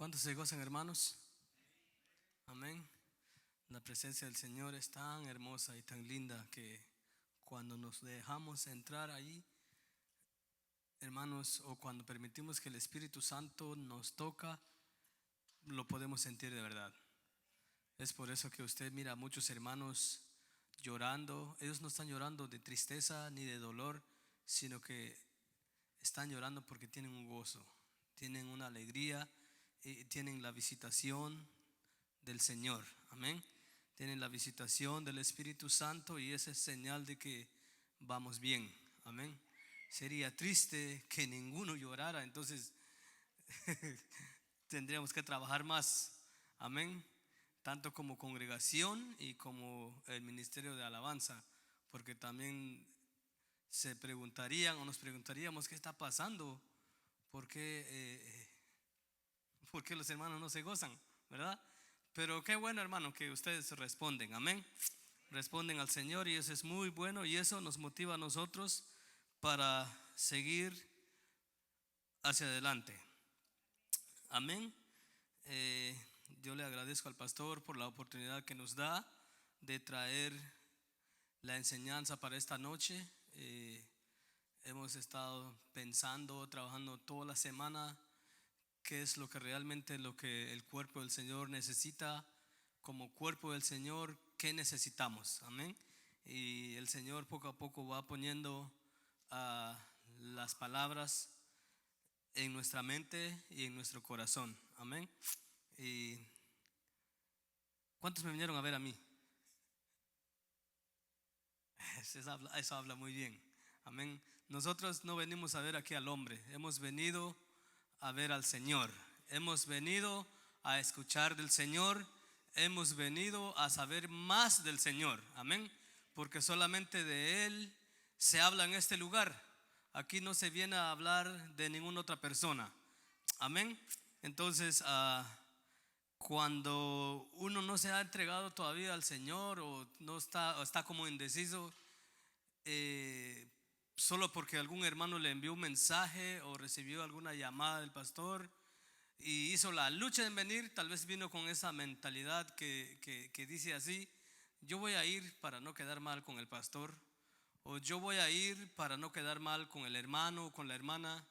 ¿Cuántos se gozan, hermanos? Amén. La presencia del Señor es tan hermosa y tan linda que cuando nos dejamos entrar ahí, hermanos, o cuando permitimos que el Espíritu Santo nos toca, lo podemos sentir de verdad. Es por eso que usted mira a muchos hermanos llorando. Ellos no están llorando de tristeza ni de dolor, sino que están llorando porque tienen un gozo, tienen una alegría y tienen la visitación del Señor. Amén. Tienen la visitación del Espíritu Santo y esa es señal de que vamos bien. Amén. Sería triste que ninguno llorara, entonces tendríamos que trabajar más. Amén. Tanto como congregación y como el ministerio de alabanza, porque también se preguntarían o nos preguntaríamos qué está pasando, por qué los hermanos no se gozan, ¿verdad? Pero qué bueno, hermano, que ustedes responden, amén. Responden al Señor y eso es muy bueno y eso nos motiva a nosotros para seguir hacia adelante. Amén. Yo le agradezco al pastor por la oportunidad que nos da de traer la enseñanza para esta noche. Hemos estado pensando, trabajando toda la semana qué es lo que realmente lo que el cuerpo del Señor necesita. Como cuerpo del Señor, ¿qué necesitamos? Amén. Y el Señor poco a poco va poniendo las palabras en nuestra mente y en nuestro corazón. Amén. ¿Y cuántos me vinieron a ver a mí? Eso habla muy bien. Amén. Nosotros no venimos a ver aquí al hombre, hemos venido a ver al Señor. Hemos venido a escuchar del Señor. Hemos venido a saber más del Señor. Amén. Porque solamente de Él se habla en este lugar. Aquí no se viene a hablar de ninguna otra persona. Amén. Entonces, cuando uno no se ha entregado todavía al Señor o no está, o está como indeciso, solo porque algún hermano le envió un mensaje o recibió alguna llamada del pastor y hizo la lucha en venir, tal vez vino con esa mentalidad que dice así: yo voy a ir para no quedar mal con el pastor, o yo voy a ir para no quedar mal con el hermano o con la hermana.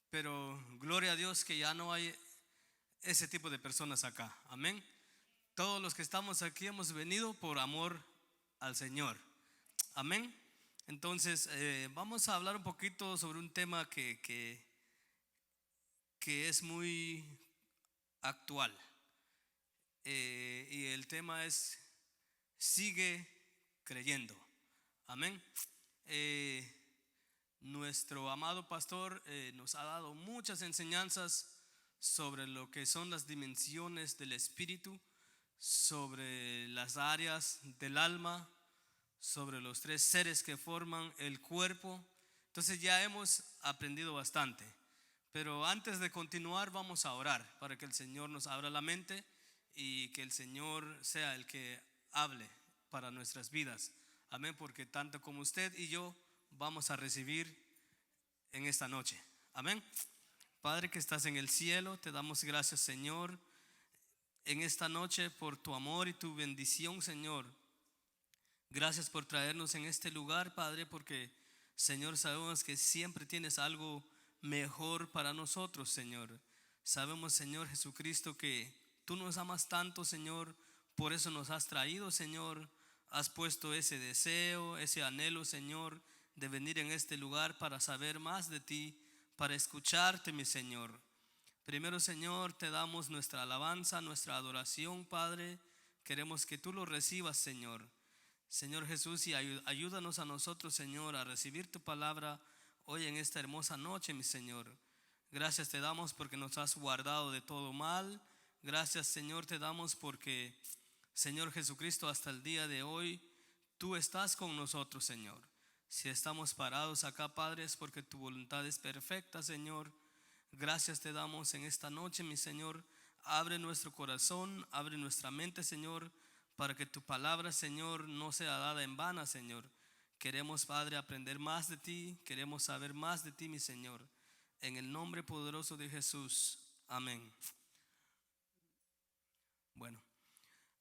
Pero gloria a Dios que ya no hay ese tipo de personas acá. Amén. Todos los que estamos aquí hemos venido por amor al Señor. Amén. Entonces vamos a hablar un poquito sobre un tema que es muy actual. Y el tema es: sigue creyendo. Amén. Nuestro amado pastor nos ha dado muchas enseñanzas sobre lo que son las dimensiones del espíritu, sobre las áreas del alma, sobre los tres seres que forman el cuerpo. Entonces ya hemos aprendido bastante. Pero antes de continuar vamos a orar para que el Señor nos abra la mente y que el Señor sea el que hable para nuestras vidas. Amén, porque tanto como usted y yo vamos a recibir en esta noche. Amén. Padre que estás en el cielo, te damos gracias, Señor, en esta noche por tu amor y tu bendición, Señor. Gracias por traernos en este lugar, Padre, porque, Señor, sabemos que siempre tienes algo mejor para nosotros, Señor. Sabemos, Señor Jesucristo, que tú nos amas tanto, Señor, por eso nos has traído, Señor. Has puesto ese deseo, ese anhelo, Señor, de venir en este lugar para saber más de ti, para escucharte, mi Señor. Primero, Señor, te damos nuestra alabanza, nuestra adoración, Padre. Queremos que tú lo recibas, Señor. Señor Jesús, y ayúdanos a nosotros, Señor, a recibir tu palabra hoy en esta hermosa noche, mi Señor. Gracias te damos porque nos has guardado de todo mal. Gracias, Señor, te damos porque, Señor Jesucristo, hasta el día de hoy tú estás con nosotros, Señor. Si estamos parados acá, Padre, es porque tu voluntad es perfecta, Señor. Gracias te damos en esta noche, mi Señor. Abre nuestro corazón, abre nuestra mente, Señor, para que tu palabra, Señor, no sea dada en vano, Señor. Queremos, Padre, aprender más de ti, queremos saber más de ti, mi Señor. En el nombre poderoso de Jesús, amén.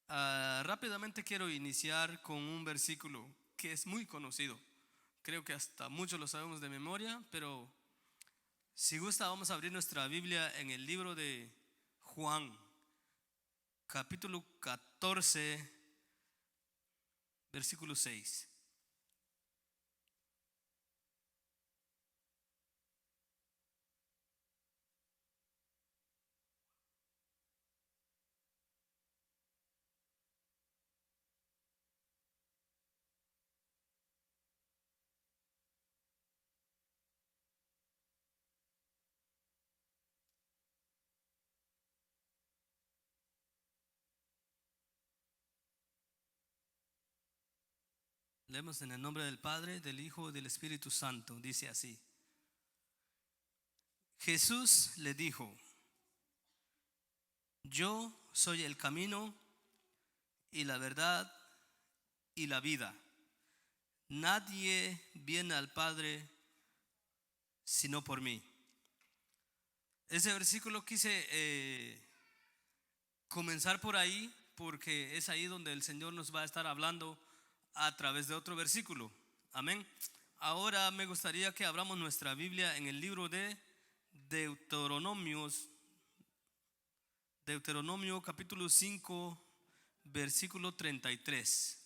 Rápidamente quiero iniciar con un versículo que es muy conocido. Creo que hasta muchos lo sabemos de memoria, pero si gusta vamos a abrir nuestra Biblia en el libro de Juan, capítulo 14, versículo 6. Leemos en el nombre del Padre, del Hijo y del Espíritu Santo. Dice así: Jesús le dijo: yo soy el camino y la verdad y la vida. Nadie viene al Padre sino por mí. Ese versículo quise comenzar por ahí porque es ahí donde el Señor nos va a estar hablando a través de otro versículo. Amén. Ahora me gustaría que abramos nuestra Biblia en el libro de Deuteronomio capítulo 5, versículo 33.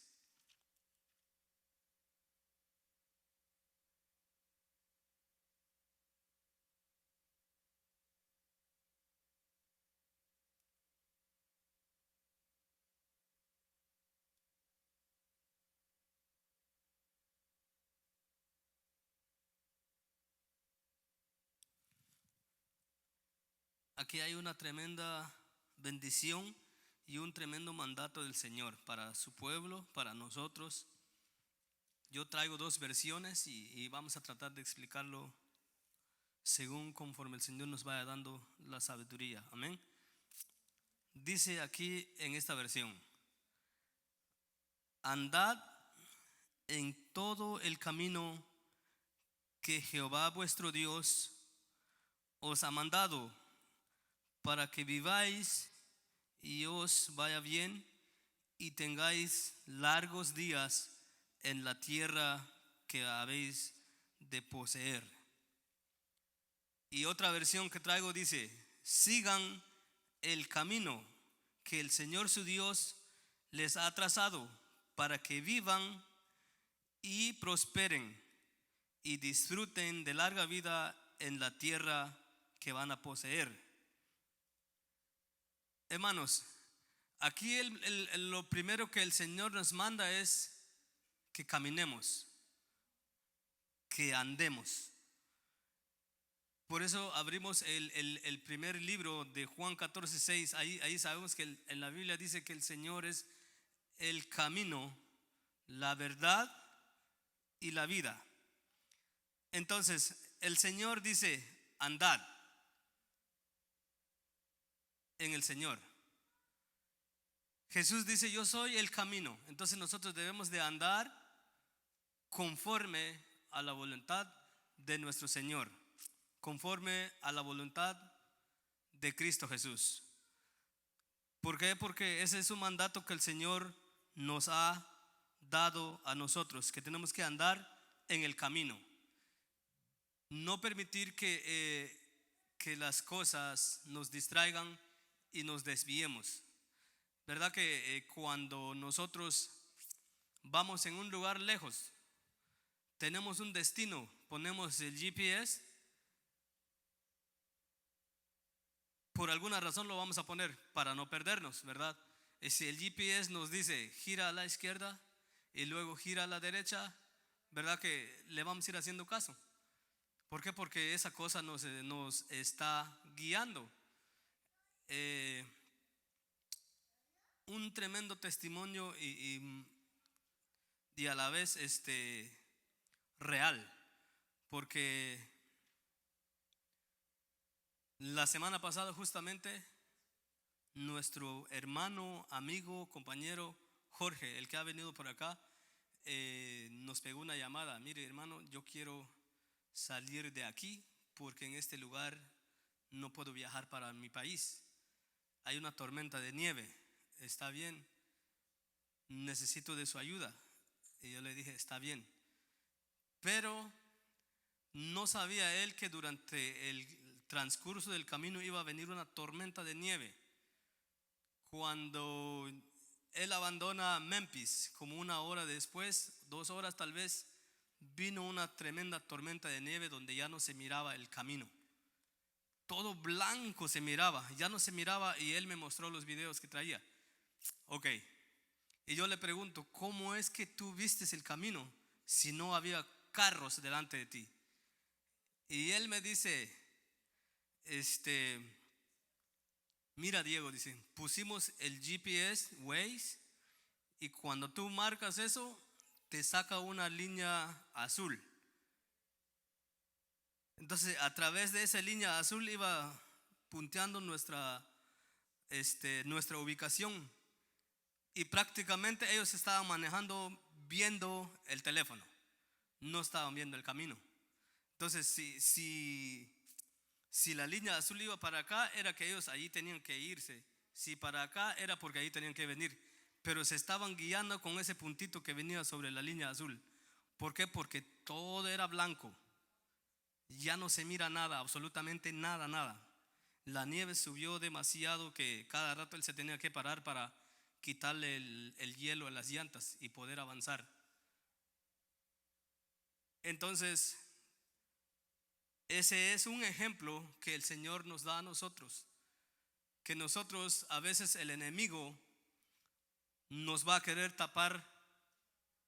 Aquí hay una tremenda bendición y un tremendo mandato del Señor para su pueblo, para nosotros. Yo traigo dos versiones y vamos a tratar de explicarlo según conforme el Señor nos vaya dando la sabiduría. Amén. Dice aquí en esta versión: andad en todo el camino que Jehová vuestro Dios os ha mandado, para que viváis y os vaya bien y tengáis largos días en la tierra que habéis de poseer. Y otra versión que traigo dice: sigan el camino que el Señor su Dios les ha trazado, para que vivan y prosperen y disfruten de larga vida en la tierra que van a poseer. Hermanos, aquí lo primero que el Señor nos manda es que caminemos, que andemos. Por eso abrimos el primer libro de Juan 14, 6. Ahí sabemos que en la Biblia dice que el Señor es el camino, la verdad y la vida. Entonces el Señor dice: andad en el Señor. Jesús dice: yo soy el camino. Entonces nosotros debemos de andar conforme a la voluntad de nuestro Señor, conforme a la voluntad de Cristo Jesús. ¿Por qué? Porque ese es un mandato que el Señor nos ha dado a nosotros, que tenemos que andar en el camino. No permitir que las cosas nos distraigan y nos desviemos. ¿Verdad que cuando nosotros vamos en un lugar lejos, tenemos un destino, ponemos el GPS? Por alguna razón lo vamos a poner para no perdernos, ¿verdad? Y si el GPS nos dice gira a la izquierda y luego gira a la derecha, ¿verdad que le vamos a ir haciendo caso? ¿Por qué? Porque esa cosa nos está guiando. Un tremendo testimonio y a la vez real, porque la semana pasada justamente nuestro hermano, amigo, compañero Jorge, el que ha venido por acá, nos pegó una llamada: mire hermano, yo quiero salir de aquí porque en este lugar no puedo viajar para mi país, hay una tormenta de nieve. Está bien, necesito de su ayuda. Y yo le dije, está bien. Pero no sabía él que durante el transcurso del camino iba a venir una tormenta de nieve. Cuando él abandona Memphis, como 1 hora después, 2 horas tal vez, vino una tremenda tormenta de nieve donde ya no se miraba el camino. Todo blanco se miraba, ya no se miraba, y él me mostró los videos que traía. Ok, y yo le pregunto, ¿cómo es que tú vistes el camino si no había carros delante de ti? Y él me dice, mira Diego, dice, pusimos el GPS Waze, y cuando tú marcas eso, te saca una línea azul. Entonces, a través de esa línea azul iba punteando nuestra ubicación. Y prácticamente ellos estaban manejando viendo el teléfono, no estaban viendo el camino. Entonces, si la línea azul iba para acá, era que ellos allí tenían que irse. Si para acá, era porque ahí tenían que venir. Pero se estaban guiando con ese puntito que venía sobre la línea azul. ¿Por qué? Porque todo era blanco. Ya no se mira nada, absolutamente nada, nada. La nieve subió demasiado que cada rato él se tenía que parar para quitarle el hielo a las llantas y poder avanzar. Entonces, ese es un ejemplo que el Señor nos da a nosotros. Que nosotros, a veces el enemigo nos va a querer tapar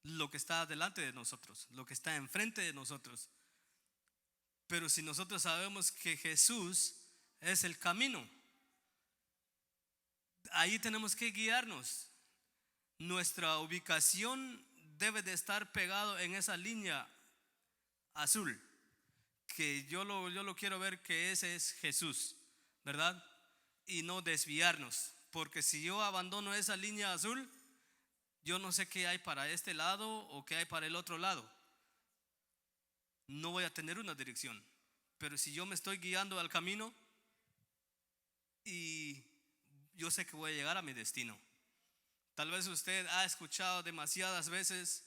lo que está delante de nosotros, lo que está enfrente de nosotros. Pero si nosotros sabemos que Jesús es el camino, ahí tenemos que guiarnos. Nuestra ubicación debe de estar pegado en esa línea azul, que yo lo quiero ver que ese es Jesús, ¿verdad? Y no desviarnos, porque si yo abandono esa línea azul, yo no sé qué hay para este lado o qué hay para el otro lado. No voy a tener una dirección. Pero si yo me estoy guiando al camino, y yo sé que voy a llegar a mi destino. Tal vez usted ha escuchado demasiadas veces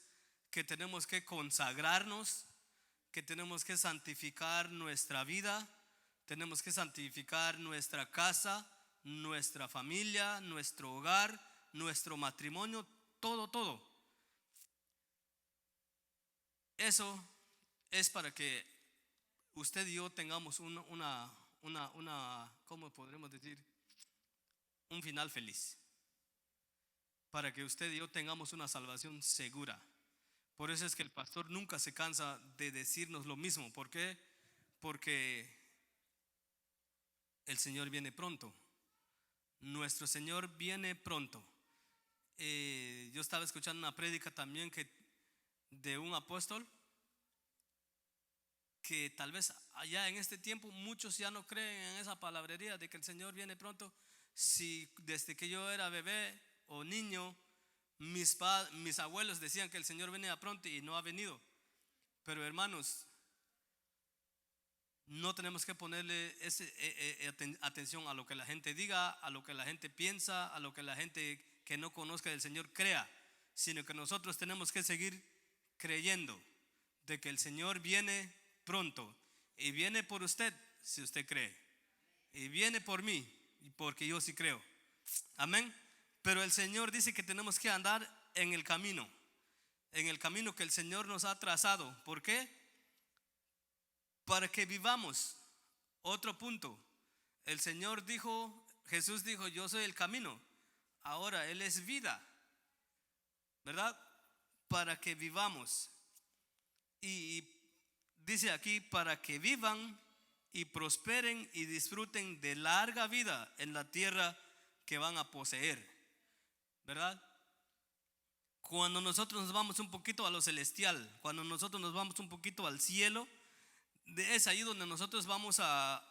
que tenemos que consagrarnos, que tenemos que santificar nuestra vida, tenemos que santificar nuestra casa, nuestra familia, nuestro hogar, nuestro matrimonio, todo. Eso es para que usted y yo tengamos ¿cómo podremos decir? Un final feliz. Para que usted y yo tengamos una salvación segura. Por eso es que el pastor nunca se cansa de decirnos lo mismo. ¿Por qué? Porque el Señor viene pronto. Nuestro Señor viene pronto. Yo estaba escuchando una prédica también de un apóstol, que tal vez allá en este tiempo muchos ya no creen en esa palabrería de que el Señor viene pronto. Si desde que yo era bebé o niño, mis abuelos decían que el Señor venía pronto y no ha venido. Pero hermanos, no tenemos que ponerle atención a lo que la gente diga, a lo que la gente piensa, a lo que la gente que no conozca del Señor crea, sino que nosotros tenemos que seguir creyendo de que el Señor viene pronto, y viene por usted si usted cree, y viene por mí porque yo sí creo. Amén. Pero el Señor dice que tenemos que andar en el camino que el Señor nos ha trazado. ¿Por qué? Para que vivamos. Otro punto, el Señor dijo, Jesús dijo, yo soy el camino. Ahora Él es vida, ¿verdad? Para que vivamos. Y dice aquí, para que vivan y prosperen y disfruten de larga vida en la tierra que van a poseer, ¿verdad? Cuando nosotros nos vamos un poquito a lo celestial, cuando nosotros nos vamos un poquito al cielo, es ahí donde nosotros vamos a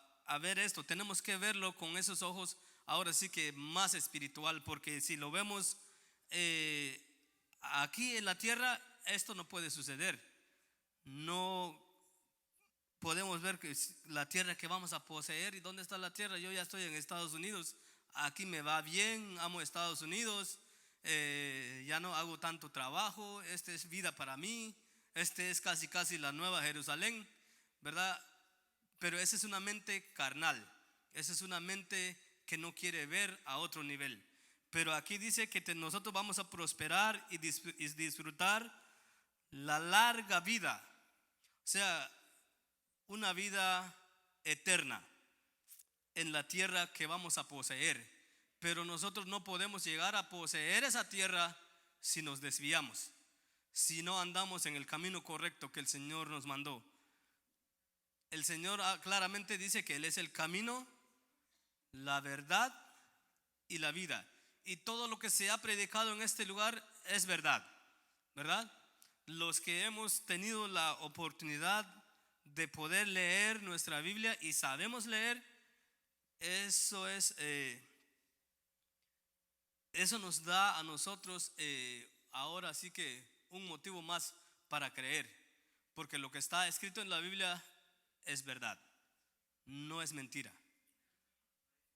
ver esto. Tenemos que verlo con esos ojos, ahora sí que más espiritual, porque si lo vemos aquí en la tierra, esto no puede suceder. No podemos ver que la tierra que vamos a poseer. ¿Y dónde está la tierra? Yo ya estoy en Estados Unidos, aquí me va bien, amo Estados Unidos, ya no hago tanto trabajo, esta es vida para mí, este es casi la nueva Jerusalén, ¿verdad? Pero esa es una mente carnal, esa es una mente que no quiere ver a otro nivel. Pero aquí dice que nosotros vamos a prosperar y disfrutar la larga vida, o sea, una vida eterna en la tierra que vamos a poseer. Pero nosotros no podemos llegar a poseer esa tierra si nos desviamos, si no andamos en el camino correcto que el Señor nos mandó. El Señor claramente dice que Él es el camino, la verdad y la vida. Y todo lo que se ha predicado en este lugar es verdad, ¿verdad? Los que hemos tenido la oportunidad de poder leer nuestra Biblia y sabemos leer, eso es, eso nos da a nosotros ahora sí que un motivo más para creer, porque lo que está escrito en la Biblia es verdad, no es mentira.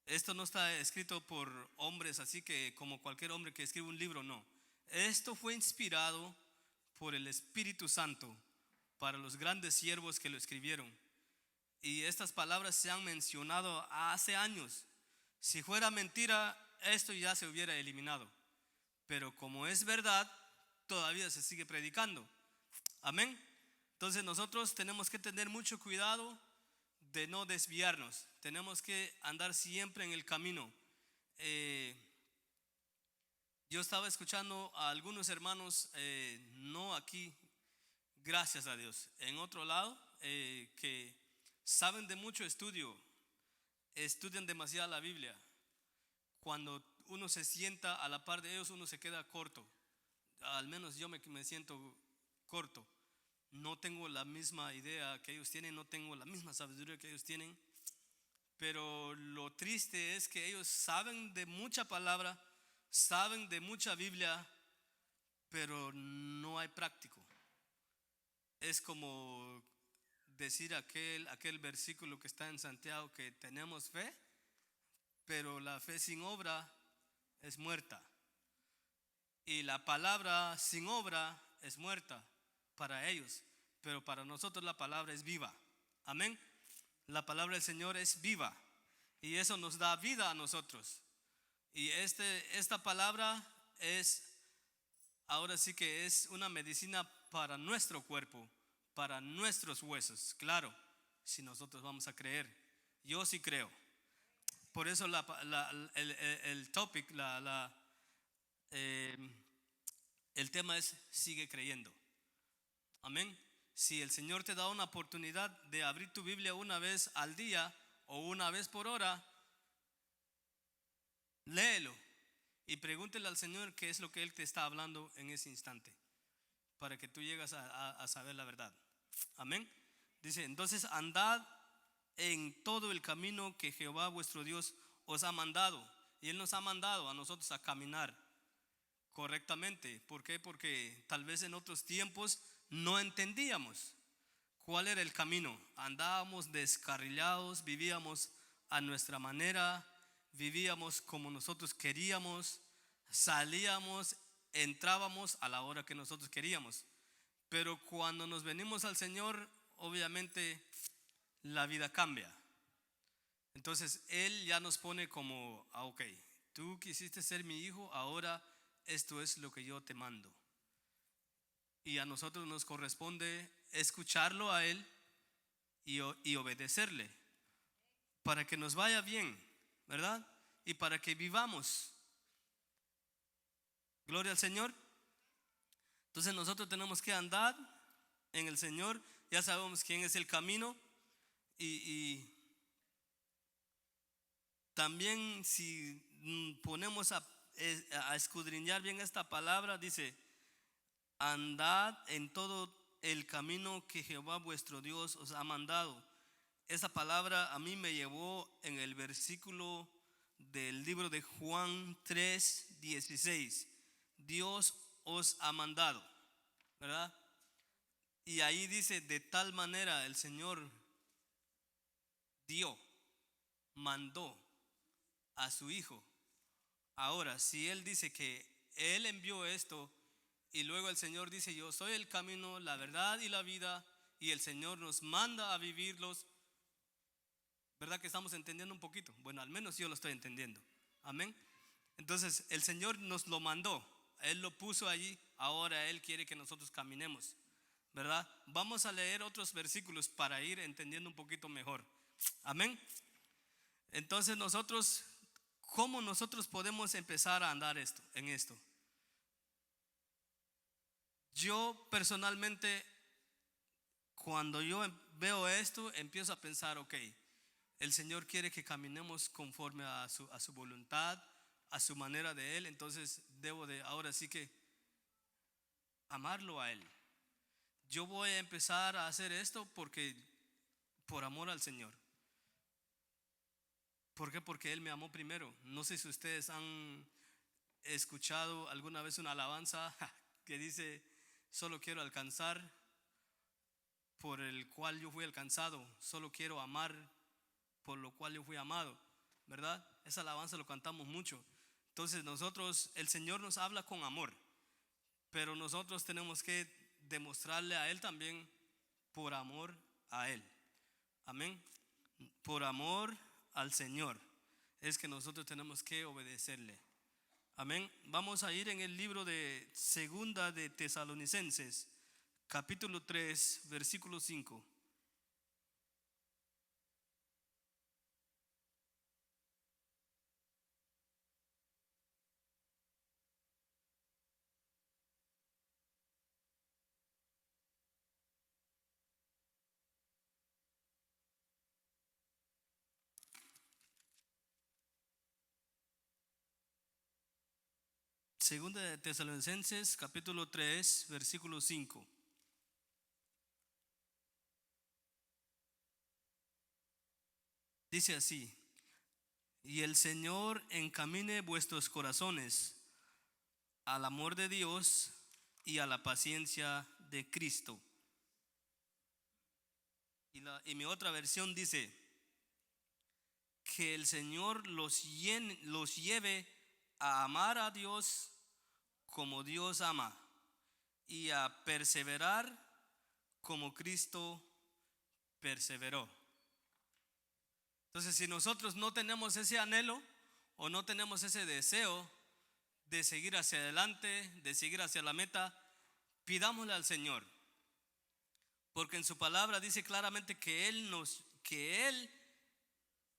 Esto no está escrito por hombres así que como cualquier hombre que escribe un libro, no. Esto fue inspirado por el Espíritu Santo para los grandes siervos que lo escribieron. Y estas palabras se han mencionado hace años. Si fuera mentira, esto ya se hubiera eliminado. Pero como es verdad, todavía se sigue predicando. Amén. Entonces nosotros tenemos que tener mucho cuidado de no desviarnos. Tenemos que andar siempre en el camino. Yo estaba escuchando a algunos hermanos, no aquí, gracias a Dios, en otro lado, que saben de mucho estudio, estudian demasiado la Biblia. Cuando uno se sienta a la par de ellos, uno se queda corto. Al menos yo me siento corto. No tengo la misma idea que ellos tienen, no tengo la misma sabiduría que ellos tienen. Pero lo triste es que ellos saben de mucha palabra, saben de mucha Biblia, pero no hay práctico. Es como decir aquel versículo que está en Santiago, que tenemos fe, pero la fe sin obra es muerta. Y la palabra sin obra es muerta para ellos, pero para nosotros la palabra es viva. Amén. La palabra del Señor es viva y eso nos da vida a nosotros. Y esta palabra es, ahora sí que es una medicina para nuestro cuerpo, para nuestros huesos. Claro, si nosotros vamos a creer. Yo sí creo. Por eso el topic, el tema es sigue creyendo. Amén. Si el Señor te da una oportunidad de abrir tu Biblia una vez al día o una vez por hora, léelo y pregúntele al Señor qué es lo que Él te está hablando en ese instante, para que tú llegues a saber la verdad. Amén. Dice, entonces andad en todo el camino que Jehová vuestro Dios os ha mandado. Y Él nos ha mandado a nosotros a caminar correctamente. ¿Por qué? Porque tal vez en otros tiempos no entendíamos cuál era el camino. Andábamos descarrilados, vivíamos a nuestra manera, vivíamos como nosotros queríamos, salíamos, entrábamos a la hora que nosotros queríamos. Pero cuando nos venimos al Señor, obviamente la vida cambia. Entonces Él ya nos pone como, ok, tú quisiste ser mi hijo, ahora esto es lo que yo te mando. Y a nosotros nos corresponde escucharlo a Él y obedecerle para que nos vaya bien, ¿verdad? Y para que vivamos. Gloria al Señor. Entonces nosotros tenemos que andar en el Señor. Ya sabemos quién es el camino. Y también si ponemos a escudriñar bien esta palabra, dice, andad en todo el camino que Jehová vuestro Dios os ha mandado. Esa palabra a mí me llevó en el versículo del libro de Juan 3:16. Dios os ha mandado, ¿verdad? Y ahí dice, de tal manera el Señor dio, mandó a su Hijo. Ahora, si Él dice que Él envió esto y luego el Señor dice: yo soy el camino, la verdad y la vida, y el Señor nos manda a vivirlos. ¿Verdad que estamos entendiendo un poquito? Bueno, al menos yo lo estoy entendiendo. Amén. Entonces el Señor nos lo mandó, Él lo puso allí, ahora Él quiere que nosotros caminemos, ¿verdad? Vamos a leer otros versículos para ir entendiendo un poquito mejor. Amén. Entonces nosotros, ¿cómo nosotros podemos empezar a andar en esto? Yo personalmente, cuando yo veo esto, empiezo a pensar: ok, el Señor quiere que caminemos conforme a su voluntad, a su manera de Él. Entonces debo de ahora sí que amarlo a Él. Yo voy a empezar a hacer esto por amor al Señor. ¿Por qué? Porque Él me amó primero. No sé si ustedes han escuchado alguna vez una alabanza que dice: solo quiero alcanzar por el cual yo fui alcanzado, solo quiero amar por lo cual yo fui amado, ¿verdad? Esa alabanza lo cantamos mucho. Entonces nosotros, el Señor nos habla con amor, pero nosotros tenemos que demostrarle a Él también por amor a Él. Amén. Por amor al Señor es que nosotros tenemos que obedecerle. Amén. Vamos a ir en el libro de Segunda de Tesalonicenses, capítulo 3, versículo 5. Segunda de Tesalonicenses, capítulo 3, versículo 5. Dice así: y el Señor encamine vuestros corazones al amor de Dios y a la paciencia de Cristo. Y mi otra versión dice: que el Señor los lleve a amar a Dios como Dios ama, y a perseverar como Cristo perseveró. Entonces, si nosotros no tenemos ese anhelo o no tenemos ese deseo de seguir hacia adelante, de seguir hacia la meta, pidámosle al Señor, porque en su palabra dice claramente que Él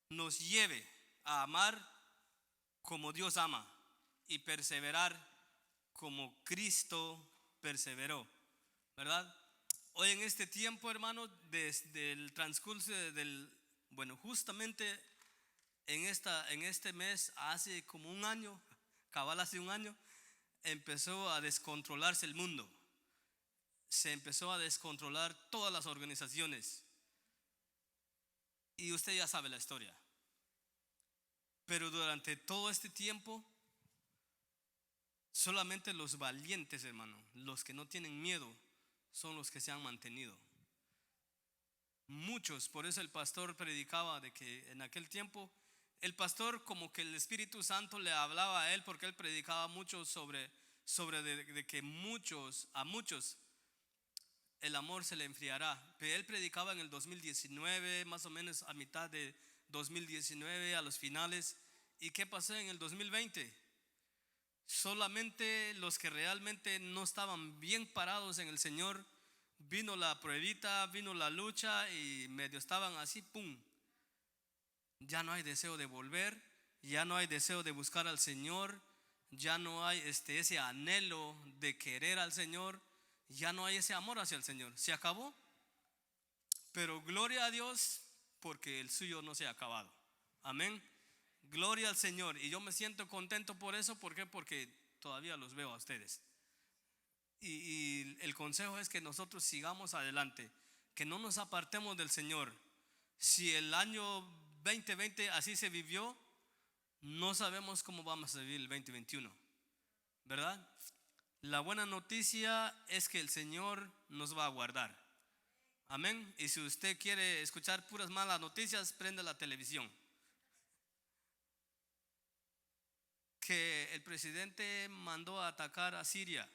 nos lleve a amar como Dios ama y perseverar como Cristo perseveró, ¿verdad? Hoy en este tiempo, hermano, desde el transcurso bueno, justamente en este mes, hace como un año, cabal hace un año, empezó a descontrolarse el mundo. Se empezó a descontrolar todas las organizaciones. Y usted ya sabe la historia. Pero durante todo este tiempo, solamente los valientes, hermano, los que no tienen miedo, son los que se han mantenido. Muchos, por eso el pastor predicaba de que en aquel tiempo, el pastor como que el Espíritu Santo le hablaba a él, porque él predicaba mucho sobre de que a muchos el amor se le enfriará. Pero él predicaba en el 2019, más o menos a mitad de 2019, a los finales. ¿Y qué pasó en el 2020? Solamente los que realmente no estaban bien parados en el Señor, vino la pruebita, vino la lucha y medio estaban así, pum. Ya no hay deseo de volver, ya no hay deseo de buscar al Señor, ya no hay ese anhelo de querer al Señor, ya no hay ese amor hacia el Señor. Se acabó. Pero gloria a Dios, porque el suyo no se ha acabado. Amén. Gloria al Señor. Y yo me siento contento por eso. ¿Por qué? Porque todavía los veo a ustedes. Y el consejo es que nosotros sigamos adelante, que no nos apartemos del Señor. Si el año 2020 así se vivió, no sabemos cómo vamos a vivir el 2021, ¿verdad? La buena noticia es que el Señor nos va a guardar. Amén. Y si usted quiere escuchar puras malas noticias, prenda la televisión. que el presidente mandó a atacar a Siria,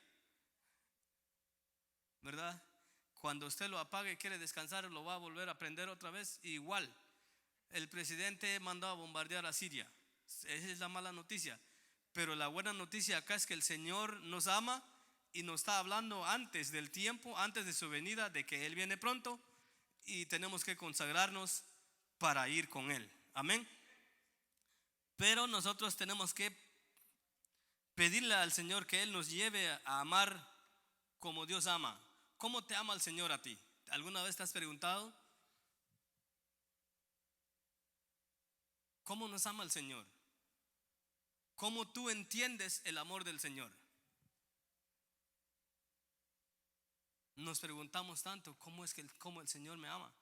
¿verdad? Cuando usted lo apague y quiere descansar, lo va a volver a prender otra vez. Igual, el presidente mandó a bombardear a Siria. Esa es la mala noticia. Pero la buena noticia acá es que el Señor nos ama y nos está hablando antes del tiempo, antes de su venida, de que Él viene pronto y tenemos que consagrarnos para ir con Él. Amén. Pero nosotros tenemos que pedirle al Señor que Él nos lleve a amar como Dios ama. ¿Cómo te ama el Señor a ti? ¿Alguna vez te has preguntado? ¿Cómo nos ama el Señor? ¿Cómo tú entiendes el amor del Señor? Nos preguntamos tanto, ¿cómo el Señor me ama?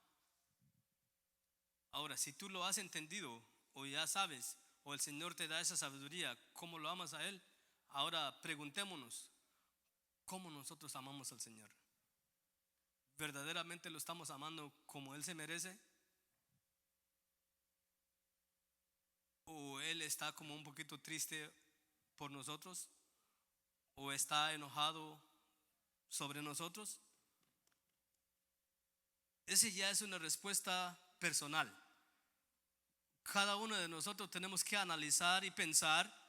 Ahora, si tú lo has entendido o ya sabes, o el Señor te da esa sabiduría, ¿cómo lo amas a Él? Ahora preguntémonos, ¿cómo nosotros amamos al Señor? ¿Verdaderamente lo estamos amando como Él se merece? ¿O Él está como un poquito triste por nosotros? ¿O está enojado sobre nosotros? Esa ya es una respuesta personal. Cada uno de nosotros tenemos que analizar y pensar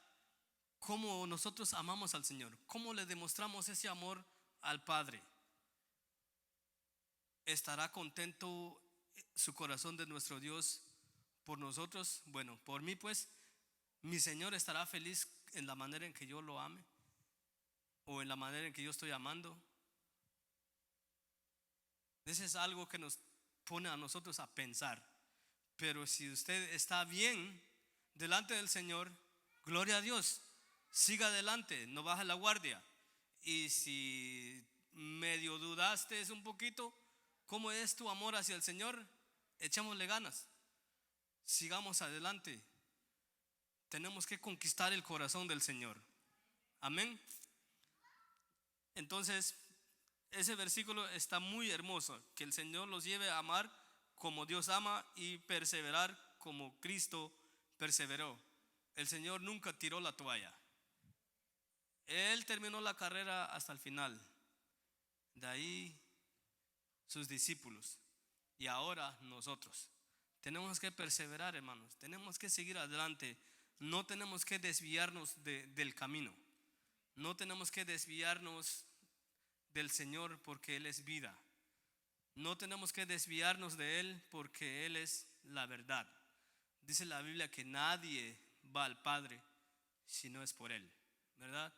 cómo nosotros amamos al Señor, cómo le demostramos ese amor al Padre. ¿Estará contento su corazón de nuestro Dios por nosotros? Bueno, por mí pues, mi Señor estará feliz en la manera en que yo lo ame o en la manera en que yo estoy amando. Eso es algo que nos pone a nosotros a pensar. Pero si usted está bien delante del Señor, gloria a Dios, siga adelante, no baje la guardia. Y si medio dudaste un poquito, ¿cómo es tu amor hacia el Señor? Echémosle ganas, sigamos adelante. Tenemos que conquistar el corazón del Señor. Amén. Entonces, ese versículo está muy hermoso, que el Señor los lleve a amar como Dios ama y perseverar como Cristo perseveró. El Señor nunca tiró la toalla. Él terminó la carrera hasta el final. De ahí sus discípulos. Y ahora nosotros. Tenemos que perseverar, hermanos. Tenemos que seguir adelante. No tenemos que desviarnos del camino. No tenemos que desviarnos del Señor porque Él es vida. No tenemos que desviarnos de Él porque Él es la verdad. Dice la Biblia que nadie va al Padre si no es por Él, ¿verdad?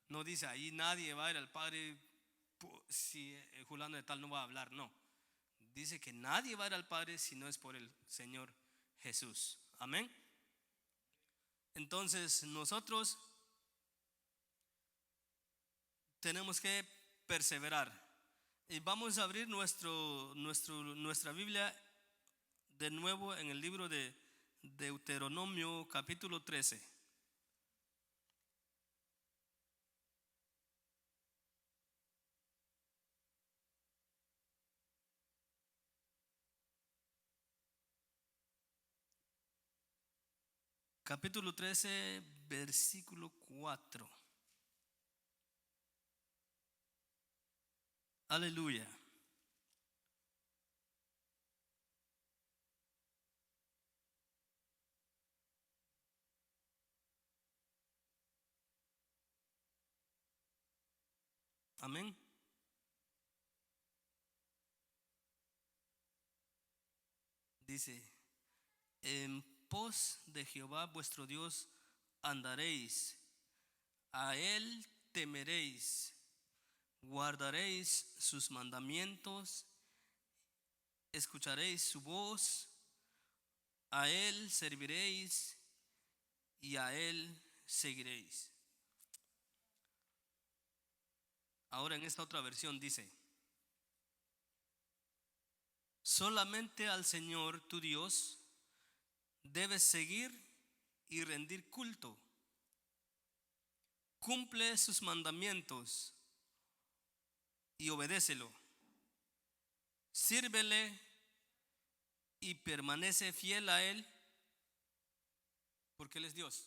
No dice ahí nadie va a ir al Padre si fulano de tal no va a hablar, no. Dice que nadie va a ir al Padre si no es por el Señor Jesús. Amén. Entonces nosotros tenemos que perseverar. Y vamos a abrir nuestra Biblia de nuevo en el libro de Deuteronomio capítulo 13. Capítulo 13, versículo 4. Aleluya. Amén. Dice, en pos de Jehová vuestro Dios andaréis, a Él temeréis, guardaréis sus mandamientos, escucharéis su voz, a Él serviréis y a Él seguiréis. Ahora en esta otra versión dice, solamente al Señor tu Dios debes seguir y rendir culto. Cumple sus mandamientos y obedécelo. Sírvele y permanece fiel a Él porque Él es Dios.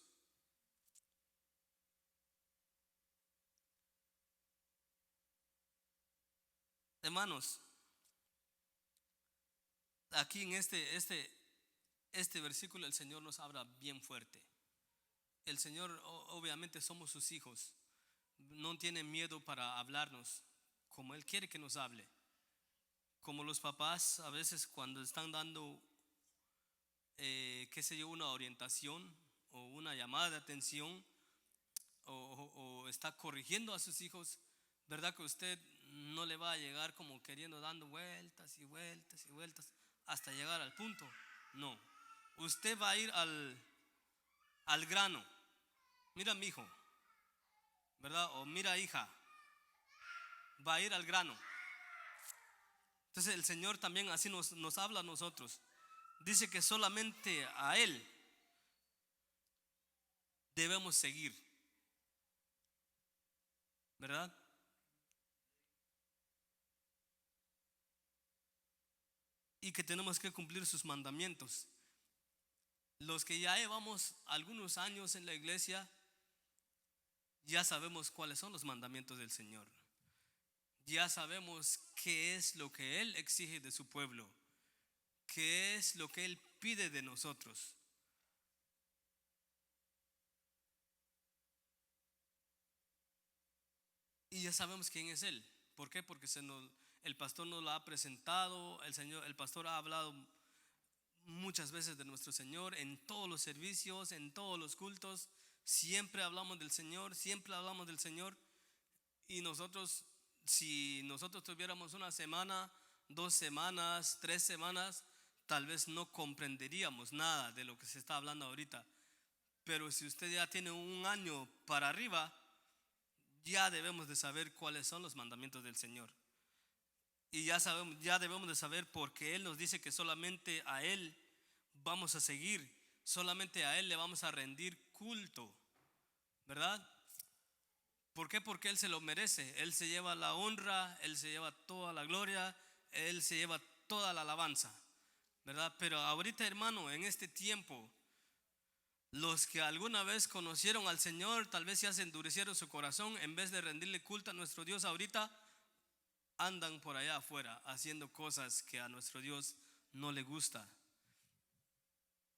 Hermanos, aquí en este versículo el Señor nos habla bien fuerte. El Señor, obviamente somos sus hijos, no tiene miedo para hablarnos como Él quiere que nos hable. Como los papás a veces cuando están dando, qué sé yo, una orientación o una llamada de atención o está corrigiendo a sus hijos, ¿verdad que usted no le va a llegar como queriendo dando vueltas y vueltas y vueltas hasta llegar al punto? No, usted va a ir al grano. Mira mi hijo, ¿verdad? O mira hija, va a ir al grano. Entonces el Señor también así nos habla a nosotros. Dice que solamente a Él debemos seguir, ¿verdad? Y que tenemos que cumplir sus mandamientos. Los que ya llevamos algunos años en la iglesia, ya sabemos cuáles son los mandamientos del Señor. Ya sabemos qué es lo que Él exige de su pueblo, qué es lo que Él pide de nosotros. Y ya sabemos quién es Él. ¿Por qué? Porque el pastor nos lo ha presentado, el pastor ha hablado muchas veces de nuestro Señor en todos los servicios, en todos los cultos. Siempre hablamos del Señor, siempre hablamos del Señor. Y nosotros, si nosotros tuviéramos una semana, 2 semanas, 3 semanas, tal vez no comprenderíamos nada de lo que se está hablando ahorita. Pero si usted ya tiene un año para arriba, ya debemos de saber cuáles son los mandamientos del Señor. Y ya debemos de saber porque Él nos dice que solamente a Él vamos a seguir, solamente a Él le vamos a rendir culto, ¿verdad? ¿Por qué? Porque Él se lo merece. Él se lleva la honra, Él se lleva toda la gloria, Él se lleva toda la alabanza, ¿verdad? Pero ahorita, hermano, en este tiempo, los que alguna vez conocieron al Señor, tal vez ya se endurecieron su corazón, en vez de rendirle culto a nuestro Dios ahorita, andan por allá afuera haciendo cosas que a nuestro Dios no le gusta.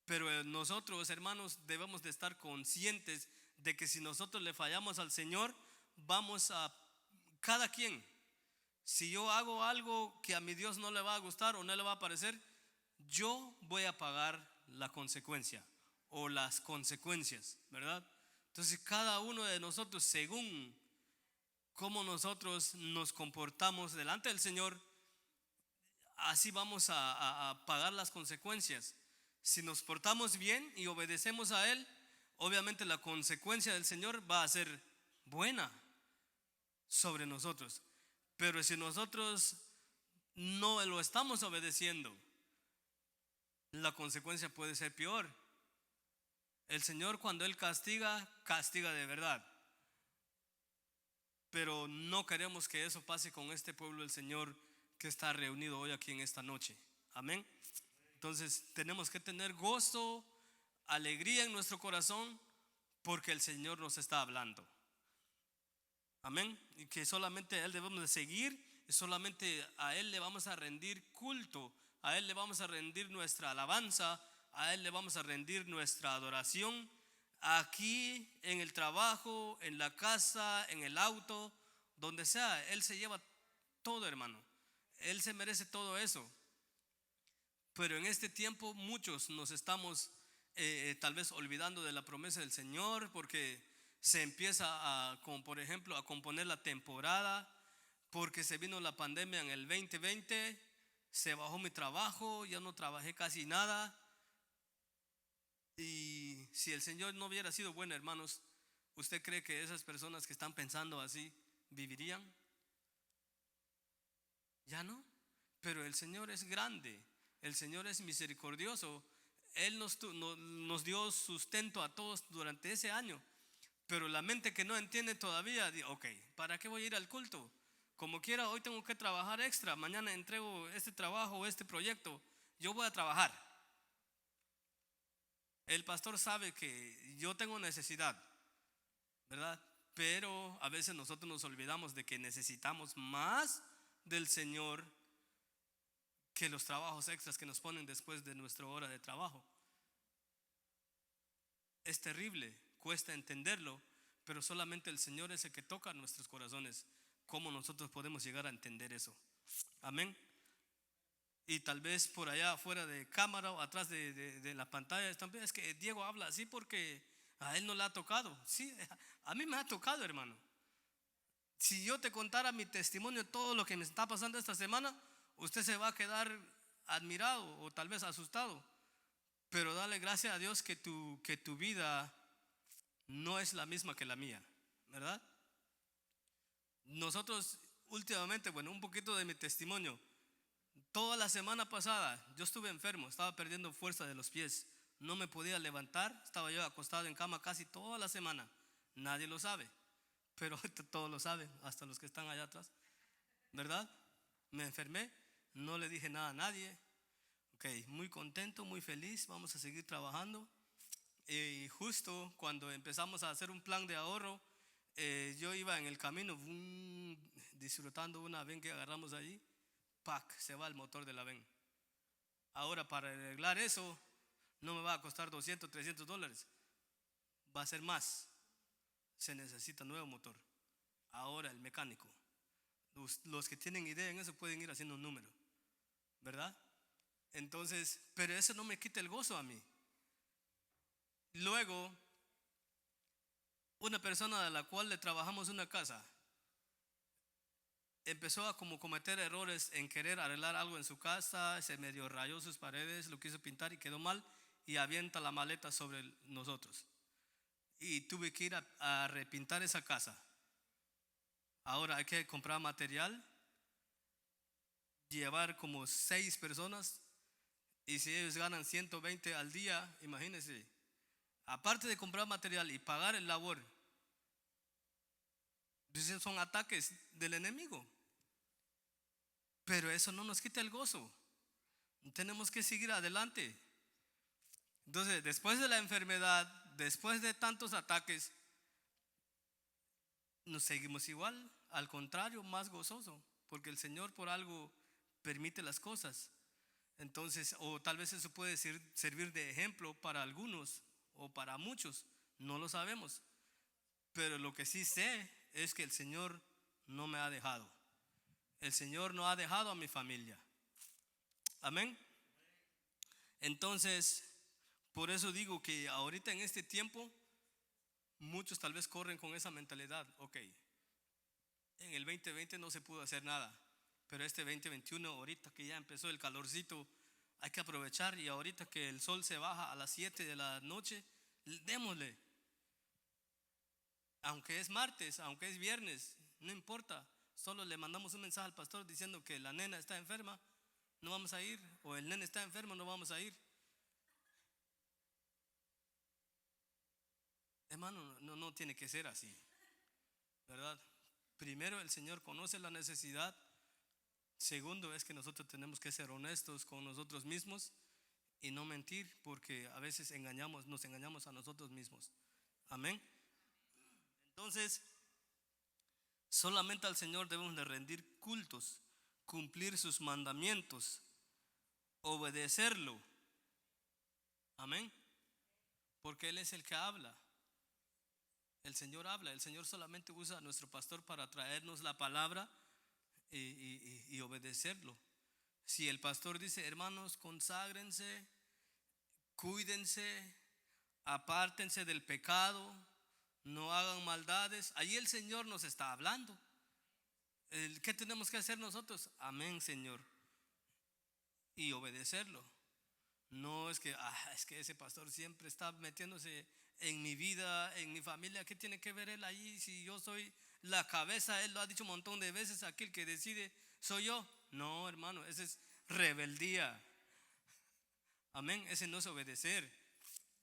Pero nosotros, hermanos, debemos de estar conscientes de que si nosotros le fallamos al Señor, vamos a, cada quien, si yo hago algo que a mi Dios no le va a gustar o no le va a parecer, yo voy a pagar la consecuencia o las consecuencias, ¿verdad? Entonces cada uno de nosotros, según cómo nosotros nos comportamos delante del Señor, así vamos a pagar las consecuencias. Si nos portamos bien y obedecemos a Él, obviamente la consecuencia del Señor va a ser buena sobre nosotros. Pero si nosotros no lo estamos obedeciendo, la consecuencia puede ser peor. El Señor, cuando Él castiga, castiga de verdad. Pero no queremos que eso pase con este pueblo del Señor que está reunido hoy aquí en esta noche. Amén. Entonces tenemos que tener gozo, alegría en nuestro corazón, porque el Señor nos está hablando. Amén. Y que solamente a Él debemos de seguir, y solamente a Él le vamos a rendir culto, a Él le vamos a rendir nuestra alabanza, a Él le vamos a rendir nuestra adoración, aquí en el trabajo, en la casa, en el auto, donde sea. Él se lleva todo, hermano. Él se merece todo eso. Pero en este tiempo muchos nos estamos tal vez olvidando de la promesa del Señor, porque se empieza como por ejemplo a componer la temporada, porque se vino la pandemia en el 2020, se bajó mi trabajo, ya no trabajé casi nada. Y si el Señor no hubiera sido bueno, hermanos, ¿usted cree que esas personas que están pensando así vivirían? Ya no. Pero el Señor es grande, el Señor es misericordioso. Él nos dio sustento a todos durante ese año. Pero la mente que no entiende todavía, ok, ¿para qué voy a ir al culto? Como quiera, hoy tengo que trabajar extra, mañana entrego este trabajo o este proyecto, yo voy a trabajar. El pastor sabe que yo tengo necesidad, ¿verdad? Pero a veces nosotros nos olvidamos de que necesitamos más del Señor que los trabajos extras que nos ponen después de nuestra hora de trabajo. Es terrible, cuesta entenderlo, pero solamente el Señor es el que toca nuestros corazones. ¿Cómo nosotros podemos llegar a entender eso? Amén. Y tal vez por allá afuera de cámara o atrás de la pantalla es que Diego habla así porque a él no le ha tocado. Sí, a mí me ha tocado, hermano. Si yo te contara mi testimonio, todo lo que me está pasando esta semana, usted se va a quedar admirado o tal vez asustado. Pero dale gracias a Dios que tu vida no es la misma que la mía, ¿verdad? Nosotros últimamente, bueno, un poquito de mi testimonio. Toda la semana pasada yo estuve enfermo, estaba perdiendo fuerza de los pies, no me podía levantar, estaba yo acostado en cama casi toda la semana. Nadie lo sabe, pero todos lo saben, hasta los que están allá atrás, ¿verdad? Me enfermé, no le dije nada a nadie. Ok, muy contento, muy feliz, vamos a seguir trabajando. Y justo cuando empezamos a hacer un plan de ahorro, yo iba en el camino disfrutando una ven que agarramos allí. ¡Pac! Se va el motor de la ven. Ahora para arreglar eso no me va a costar 200, 300 dólares. Va a ser más. Se necesita nuevo motor. Ahora el mecánico. Los que tienen idea en eso pueden ir haciendo un número, ¿verdad? Entonces, pero eso no me quita el gozo a mí. Luego, una persona de la cual le trabajamos una casa empezó a como cometer errores en querer arreglar algo en su casa, se medio rayó sus paredes, lo quiso pintar y quedó mal y avienta la maleta sobre nosotros. Y tuve que ir a repintar esa casa. Ahora hay que comprar material, llevar como 6 personas y si ellos ganan 120 al día, imagínense, aparte de comprar material y pagar el labor, dicen son ataques del enemigo. Pero eso no nos quita el gozo. Tenemos que seguir adelante. Entonces, después de la enfermedad, después de tantos ataques, nos seguimos igual. Al contrario, más gozoso. Porque el Señor por algo permite las cosas. Entonces, o tal vez eso puede servir de ejemplo para algunos o para muchos. No lo sabemos. Pero lo que sí sé es que el Señor no me ha dejado. El Señor no ha dejado a mi familia. Amén. Entonces, por eso digo que ahorita en este tiempo, muchos tal vez corren con esa mentalidad. Ok, en el 2020 no se pudo hacer nada, pero este 2021, ahorita que ya empezó el calorcito, hay que aprovechar. Y ahorita que el sol se baja a las 7 de la noche, démosle. Aunque es martes, aunque es viernes, no importa. Solo le mandamos un mensaje al pastor diciendo que la nena está enferma, no vamos a ir, o el nene está enfermo, no vamos a ir. Hermano, no tiene que ser así, ¿verdad? Primero, el Señor conoce la necesidad. Segundo, es que nosotros tenemos que ser honestos con nosotros mismos y no mentir, porque a veces nos engañamos a nosotros mismos. Amén. Entonces, solamente al Señor debemos de rendir cultos, cumplir sus mandamientos, obedecerlo. Amén. Porque Él es el que habla. El Señor habla. El Señor solamente usa a nuestro pastor para traernos la palabra y obedecerlo. Si el pastor dice, hermanos, conságrense, cuídense, apártense del pecado, no hagan maldades, ahí el Señor nos está hablando. ¿Qué tenemos que hacer nosotros? Amén, Señor. Y obedecerlo. No es que ese pastor siempre está metiéndose en mi vida, en mi familia. ¿Qué tiene que ver él ahí? Si yo soy la cabeza, él lo ha dicho un montón de veces, aquí el que decide soy yo. No, hermano, ese es rebeldía. Amén, ese no es obedecer.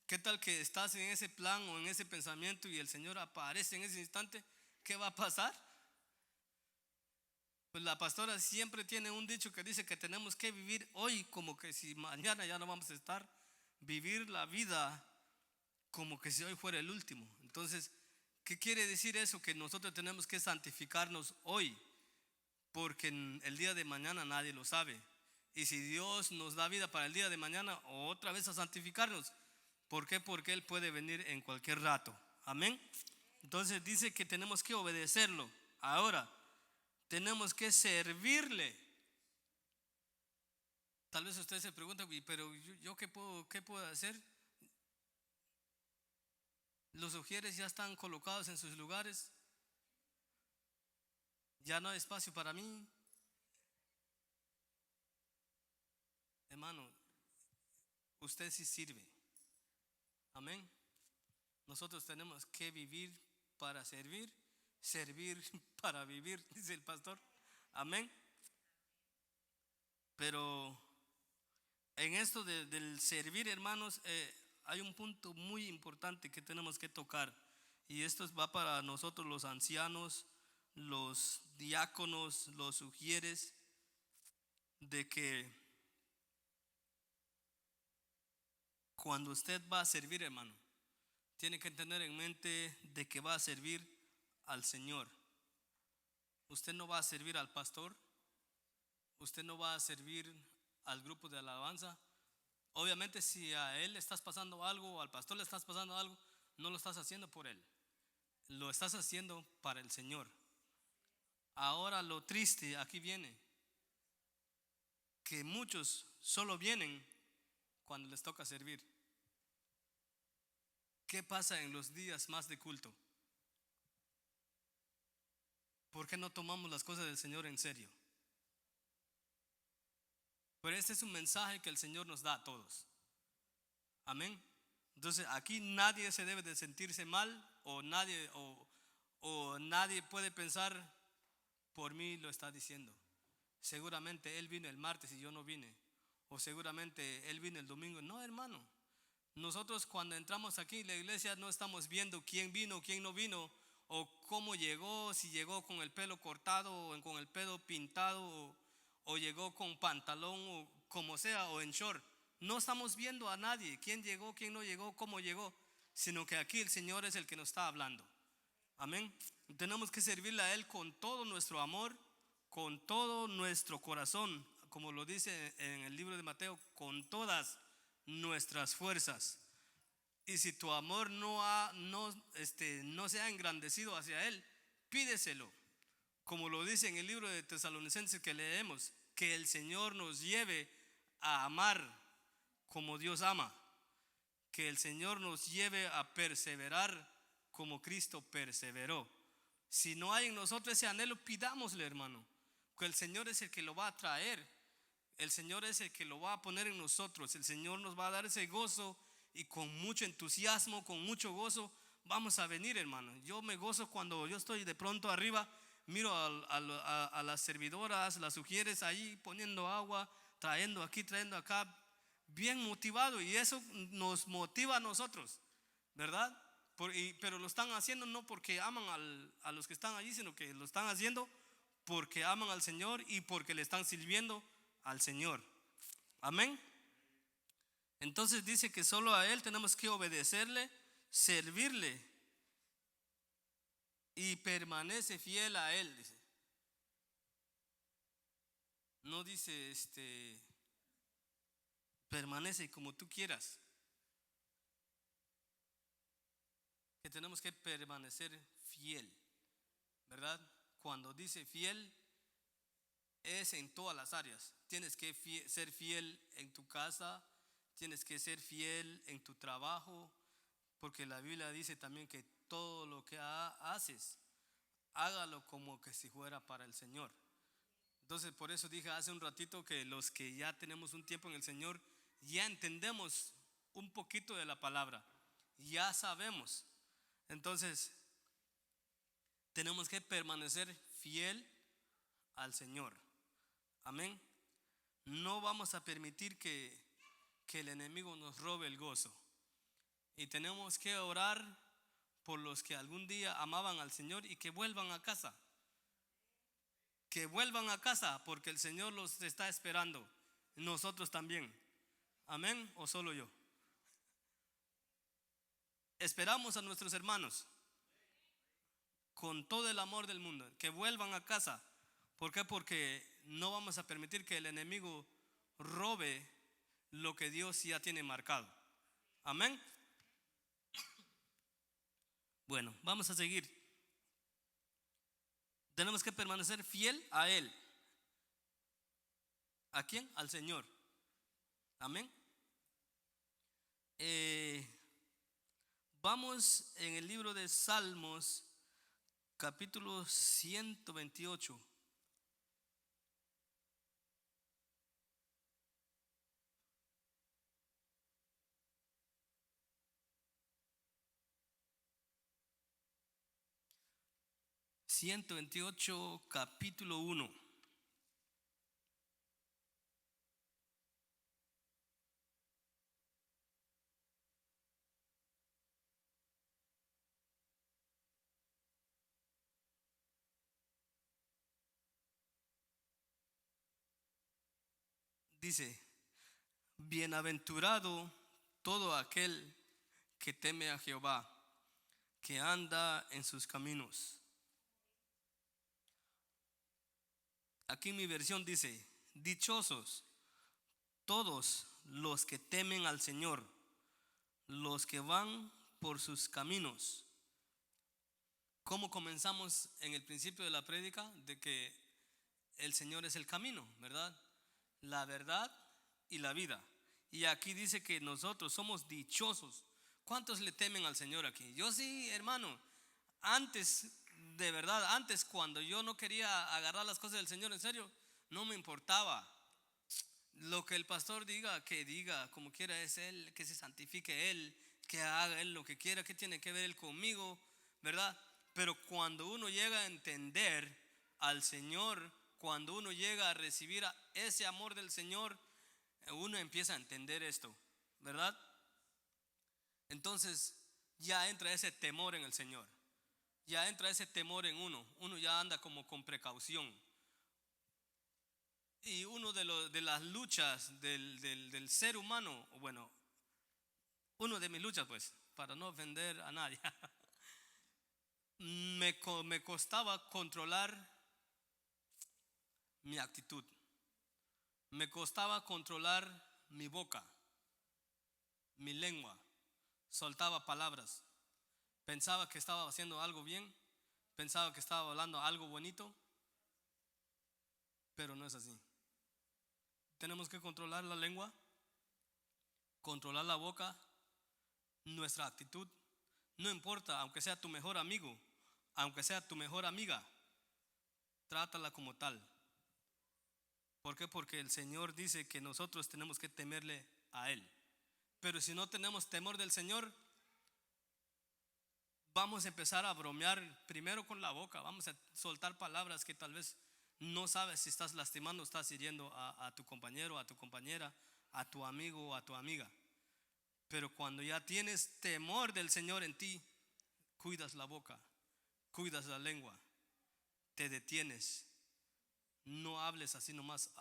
¿Qué tal que estás en ese plan o en ese pensamiento y el Señor aparece en ese instante? ¿Qué va a pasar? Pues la pastora siempre tiene un dicho que dice que tenemos que vivir hoy como que si mañana ya no vamos a estar. Vivir la vida como que si hoy fuera el último. Entonces, ¿qué quiere decir eso? Que nosotros tenemos que santificarnos hoy. porque en el día de mañana nadie lo sabe. Y si Dios nos da vida para el día de mañana, otra vez a santificarnos. ¿Por qué? Porque Él puede venir en cualquier rato. Amén. Entonces dice que tenemos que obedecerlo. Ahora, tenemos que servirle. Tal vez usted se pregunta, pero yo qué puedo hacer? Los ujieres ya están colocados en sus lugares. Ya no hay espacio para mí. Hermano, usted sí sirve. Amén. Nosotros tenemos que vivir para servir, servir para vivir, dice el pastor. Amén. Pero en esto del servir, hermanos, hay un punto muy importante que tenemos que tocar. Y esto va para nosotros los ancianos, los diáconos, los ujieres, de que cuando usted va a servir, hermano, tiene que tener en mente de que va a servir al Señor. Usted no va a servir al pastor, usted no va a servir al grupo de alabanza. Obviamente si a él le estás pasando algo o al pastor le estás pasando algo, no lo estás haciendo por él, lo estás haciendo para el Señor. Ahora lo triste aquí viene, que muchos solo vienen cuando les toca servir. ¿Qué pasa en los días más de culto? ¿Por qué no tomamos las cosas del Señor en serio? Pero este es un mensaje que el Señor nos da a todos. Amén. Entonces aquí nadie se debe de sentirse mal o nadie puede pensar, por mí lo está diciendo. Seguramente él vino el martes y yo no vine. O seguramente él vino el domingo. No, hermano. Nosotros cuando entramos aquí en la iglesia no estamos viendo quién vino, quién no vino, o cómo llegó, si llegó con el pelo cortado o con el pelo pintado, o llegó con pantalón o como sea, o en short. No estamos viendo a nadie, quién llegó, quién no llegó, cómo llegó, sino que aquí el Señor es el que nos está hablando. Amén. Tenemos que servirle a Él con todo nuestro amor, con todo nuestro corazón, como lo dice en el libro de Mateo, con todas nuestras fuerzas. Y si tu amor no se ha engrandecido hacia Él, pídeselo. Como lo dice en el libro de Tesalonicenses que leemos, que el Señor nos lleve a amar como Dios ama, que el Señor nos lleve a perseverar como Cristo perseveró. Si no hay en nosotros ese anhelo, pidámosle, hermano, que el Señor es el que lo va a traer, el Señor es el que lo va a poner en nosotros, el Señor nos va a dar ese gozo y con mucho entusiasmo, con mucho gozo, vamos a venir, hermano. Yo me gozo cuando yo estoy de pronto arriba, miro a las servidoras, las ujieres ahí poniendo agua, trayendo aquí, trayendo acá, bien motivado, y eso nos motiva a nosotros, ¿verdad? Pero lo están haciendo no porque aman a los que están allí, sino que lo están haciendo porque aman al Señor y porque le están sirviendo al Señor. Amén. Entonces dice que solo a Él tenemos que obedecerle, servirle, y permanece fiel a Él, dice. No dice permanece como tú quieras, que tenemos que permanecer fiel, ¿verdad? Cuando dice fiel es en todas las áreas. Tienes que ser fiel en tu casa, tienes que ser fiel en tu trabajo, porque la Biblia dice también que todo lo que haces, hágalo como que si fuera para el Señor. Entonces por eso dije hace un ratito que los que ya tenemos un tiempo en el Señor, ya entendemos un poquito de la palabra, ya sabemos. Entonces tenemos que permanecer fiel al Señor. Amén. No vamos a permitir que el enemigo nos robe el gozo. Y tenemos que orar por los que algún día amaban al Señor y que vuelvan a casa. Que vuelvan a casa porque el Señor los está esperando. Nosotros también. Amén. ¿O solo yo? Esperamos a nuestros hermanos con todo el amor del mundo, que vuelvan a casa, ¿Por qué? Porque no vamos a permitir que el enemigo robe lo que Dios ya tiene marcado. Amén. Bueno, vamos a seguir. Tenemos que permanecer fiel a Él. ¿A quién? Al Señor. Amén. Vamos en el libro de Salmos, capítulo 128. Capítulo 1. Dice: bienaventurado todo aquel que teme a Jehová, que anda en sus caminos. Aquí mi versión dice: dichosos todos los que temen al Señor, los que van por sus caminos. Como comenzamos en el principio de la prédica, de que el Señor es el camino, ¿verdad? La verdad y la vida. Y aquí dice que nosotros somos dichosos. ¿Cuántos le temen al Señor aquí? Yo sí, hermano. Antes, de verdad, antes cuando yo no quería agarrar las cosas del Señor en serio, no me importaba. Lo que el pastor diga, que diga, como quiera es Él, que se santifique Él, que haga Él lo que quiera, que tiene que ver Él conmigo, ¿verdad? Pero cuando uno llega a entender al Señor, cuando uno llega a recibir ese amor del Señor, uno empieza a entender esto, ¿verdad? Entonces ya entra ese temor en el Señor, ya entra ese temor en uno ya anda como con precaución. Y uno de las luchas del ser humano, bueno, uno de mis luchas, pues, para no ofender a nadie, me costaba controlar mi actitud, me costaba controlar mi boca, mi lengua. Soltaba palabras, pensaba que estaba haciendo algo bien, pensaba que estaba hablando algo bonito, pero no es así. Tenemos que controlar la lengua, controlar la boca, nuestra actitud. No importa, aunque sea tu mejor amigo, aunque sea tu mejor amiga, trátala como tal. ¿Por qué? Porque el Señor dice que nosotros tenemos que temerle a Él. Pero si no tenemos temor del Señor, vamos a empezar a bromear primero con la boca, vamos a soltar palabras que tal vez no sabes si estás lastimando, estás hiriendo a tu compañero, a tu compañera, a tu amigo o a tu amiga. Pero cuando ya tienes temor del Señor en ti, cuidas la boca, cuidas la lengua, te detienes. No hables así nomás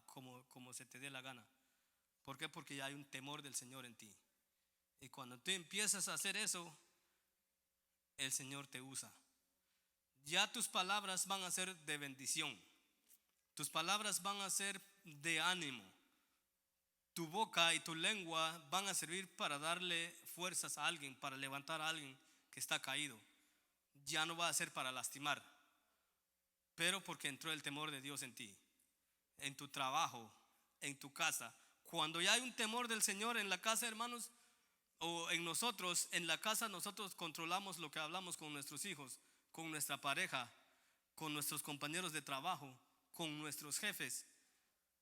como se te dé la gana. ¿Por qué? Porque ya hay un temor del Señor en ti. Y cuando tú empiezas a hacer eso, el Señor te usa. Ya tus palabras van a ser de bendición. Tus palabras van a ser de ánimo. Tu boca y tu lengua van a servir para darle fuerzas a alguien, para levantar a alguien que está caído. Ya no va a ser para lastimar, pero porque entró el temor de Dios en ti, en tu trabajo, en tu casa. Cuando ya hay un temor del Señor en la casa, hermanos, o en nosotros, en la casa, nosotros controlamos lo que hablamos con nuestros hijos, con nuestra pareja, con nuestros compañeros de trabajo, con nuestros jefes,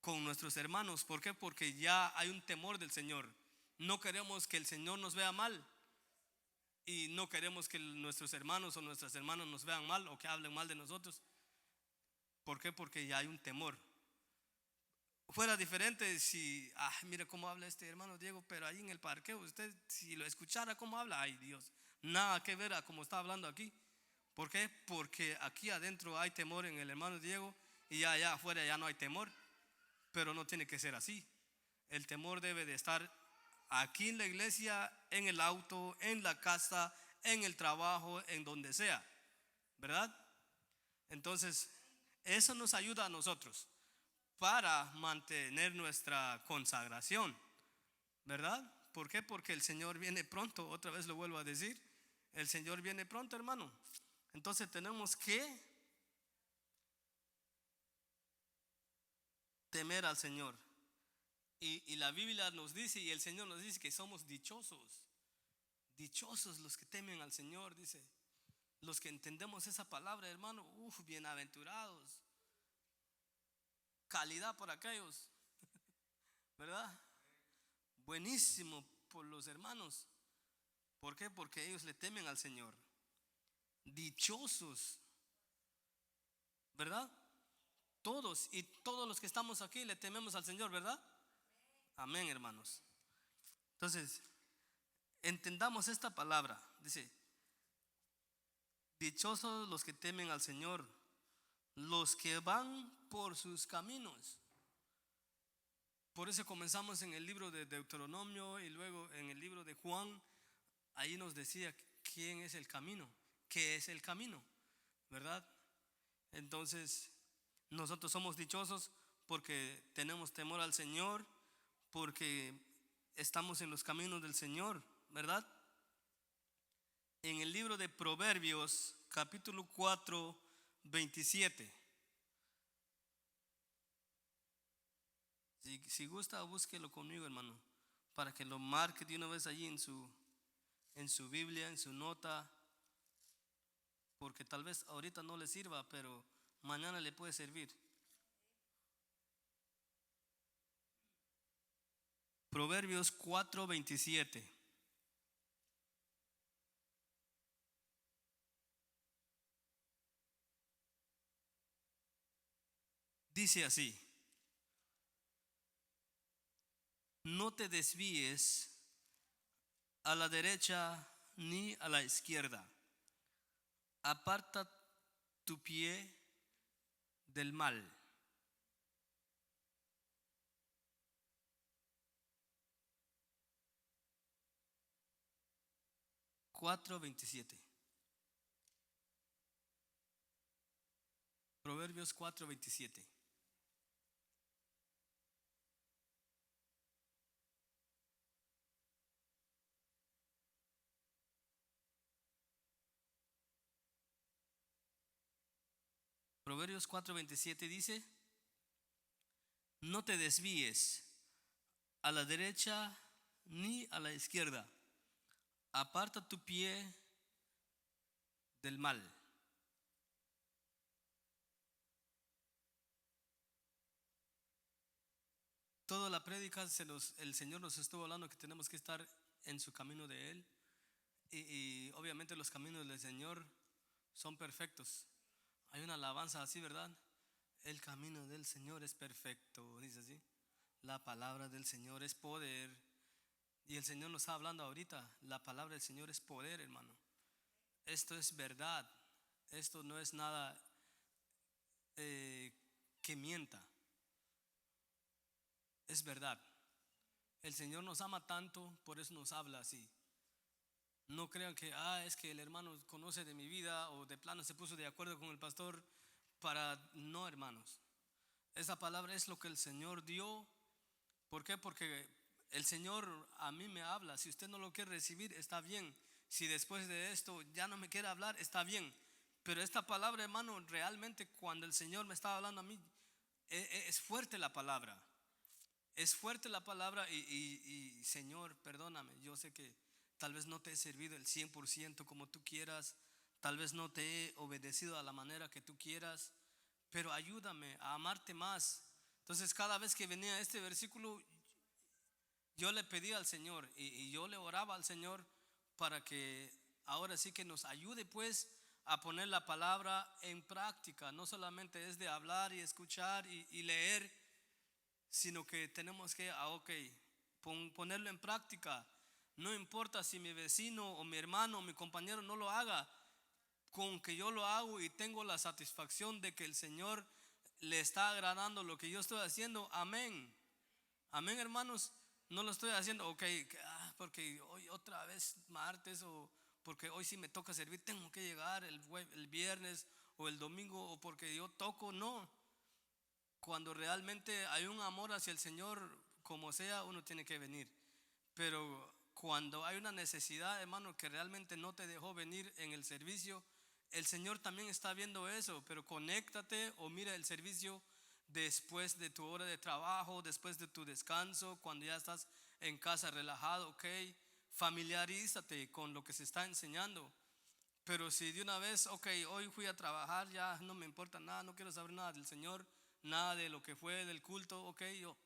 con nuestros hermanos. ¿Por qué? Porque ya hay un temor del Señor. No queremos que el Señor nos vea mal, y no queremos que nuestros hermanos o nuestras hermanas nos vean mal o que hablen mal de nosotros. ¿Por qué? Porque ya hay un temor. Fuera diferente si, mira cómo habla este hermano Diego, pero ahí en el parqueo, usted si lo escuchara cómo habla, ay Dios, nada que ver a cómo está hablando aquí. ¿Por qué? Porque aquí adentro hay temor en el hermano Diego y allá afuera ya no hay temor. Pero no tiene que ser así. El temor debe de estar aquí en la iglesia, en el auto, en la casa, en el trabajo, en donde sea, ¿verdad? Entonces, Eso nos ayuda a nosotros para mantener nuestra consagración, ¿verdad? ¿Por qué? Porque el Señor viene pronto, otra vez lo vuelvo a decir, el Señor viene pronto, hermano. Entonces tenemos que temer al Señor. Y la Biblia nos dice, y el Señor nos dice que somos dichosos. Dichosos los que temen al Señor, dice. Los que entendemos esa palabra, hermano, bienaventurados. Calidad por aquellos, ¿verdad? Buenísimo por los hermanos. ¿Por qué? Porque ellos le temen al Señor. Dichosos, ¿verdad? Todos y todos los que estamos aquí le tememos al Señor, ¿verdad? Amén, hermanos. Entonces, entendamos esta palabra. Dice, dichosos los que temen al Señor, los que van por sus caminos. Por eso comenzamos en el libro de Deuteronomio y luego en el libro de Juan. Ahí nos decía quién es el camino, qué es el camino, ¿verdad? Entonces, nosotros somos dichosos porque tenemos temor al Señor, porque estamos en los caminos del Señor, ¿verdad? En el libro de Proverbios, capítulo 4, 27. Si gusta, búsquelo conmigo, hermano, para que lo marque de una vez allí en su Biblia, en su nota, porque tal vez ahorita no le sirva, pero mañana le puede servir. Proverbios 4, 27. Dice así: no te desvíes a la derecha ni a la izquierda. Aparta tu pie del mal. Cuatro 27. Proverbios 4, 27. Proverbios 4, 27 dice: no te desvíes a la derecha ni a la izquierda. Aparta tu pie del mal. Toda la prédica el Señor nos estuvo hablando que tenemos que estar en su camino de Él. Y obviamente los caminos del Señor son perfectos. Hay una alabanza así, ¿verdad? El camino del Señor es perfecto, dice así. La palabra del Señor es poder. Y el Señor nos está hablando ahorita. La palabra del Señor es poder, hermano. Esto es verdad. Esto no es nada que mienta. Es verdad. El Señor nos ama tanto, por eso nos habla así. No crean que es que el hermano conoce de mi vida o de plano se puso de acuerdo con el pastor para... No, hermanos. Esa palabra es lo que el Señor dio. ¿Por qué? Porque el Señor a mí me habla. Si usted no lo quiere recibir, está bien. Si después de esto ya no me quiere hablar, está bien. Pero esta palabra, hermano, realmente cuando el Señor me estaba hablando a mí, es fuerte la palabra. Es fuerte la palabra y Señor, perdóname. Yo sé que tal vez no te he servido el 100% como tú quieras. Tal vez no te he obedecido a la manera que tú quieras. Pero ayúdame a amarte más. Entonces cada vez que venía este versículo, yo le pedía al Señor y yo le oraba al Señor para que ahora sí que nos ayude pues a poner la palabra en práctica. No solamente es de hablar y escuchar y leer, sino que tenemos que, ponerlo en práctica. No importa si mi vecino o mi hermano o mi compañero no lo haga, con que yo lo hago y tengo la satisfacción de que el Señor le está agradando lo que yo estoy haciendo. Amén. Amén, hermanos. No lo estoy haciendo, porque hoy otra vez martes o porque hoy sí me toca servir, tengo que llegar el viernes o el domingo o porque yo toco, no. Cuando realmente hay un amor hacia el Señor, como sea, uno tiene que venir. Pero cuando hay una necesidad, hermano, que realmente no te dejó venir en el servicio, el Señor también está viendo eso. Pero conéctate o mira el servicio después de tu hora de trabajo, después de tu descanso, cuando ya estás en casa relajado, ok. Familiarízate con lo que se está enseñando. Pero si de una vez, ok, hoy fui a trabajar, ya no me importa nada, no quiero saber nada del Señor, nada de lo que fue del culto, ok, yo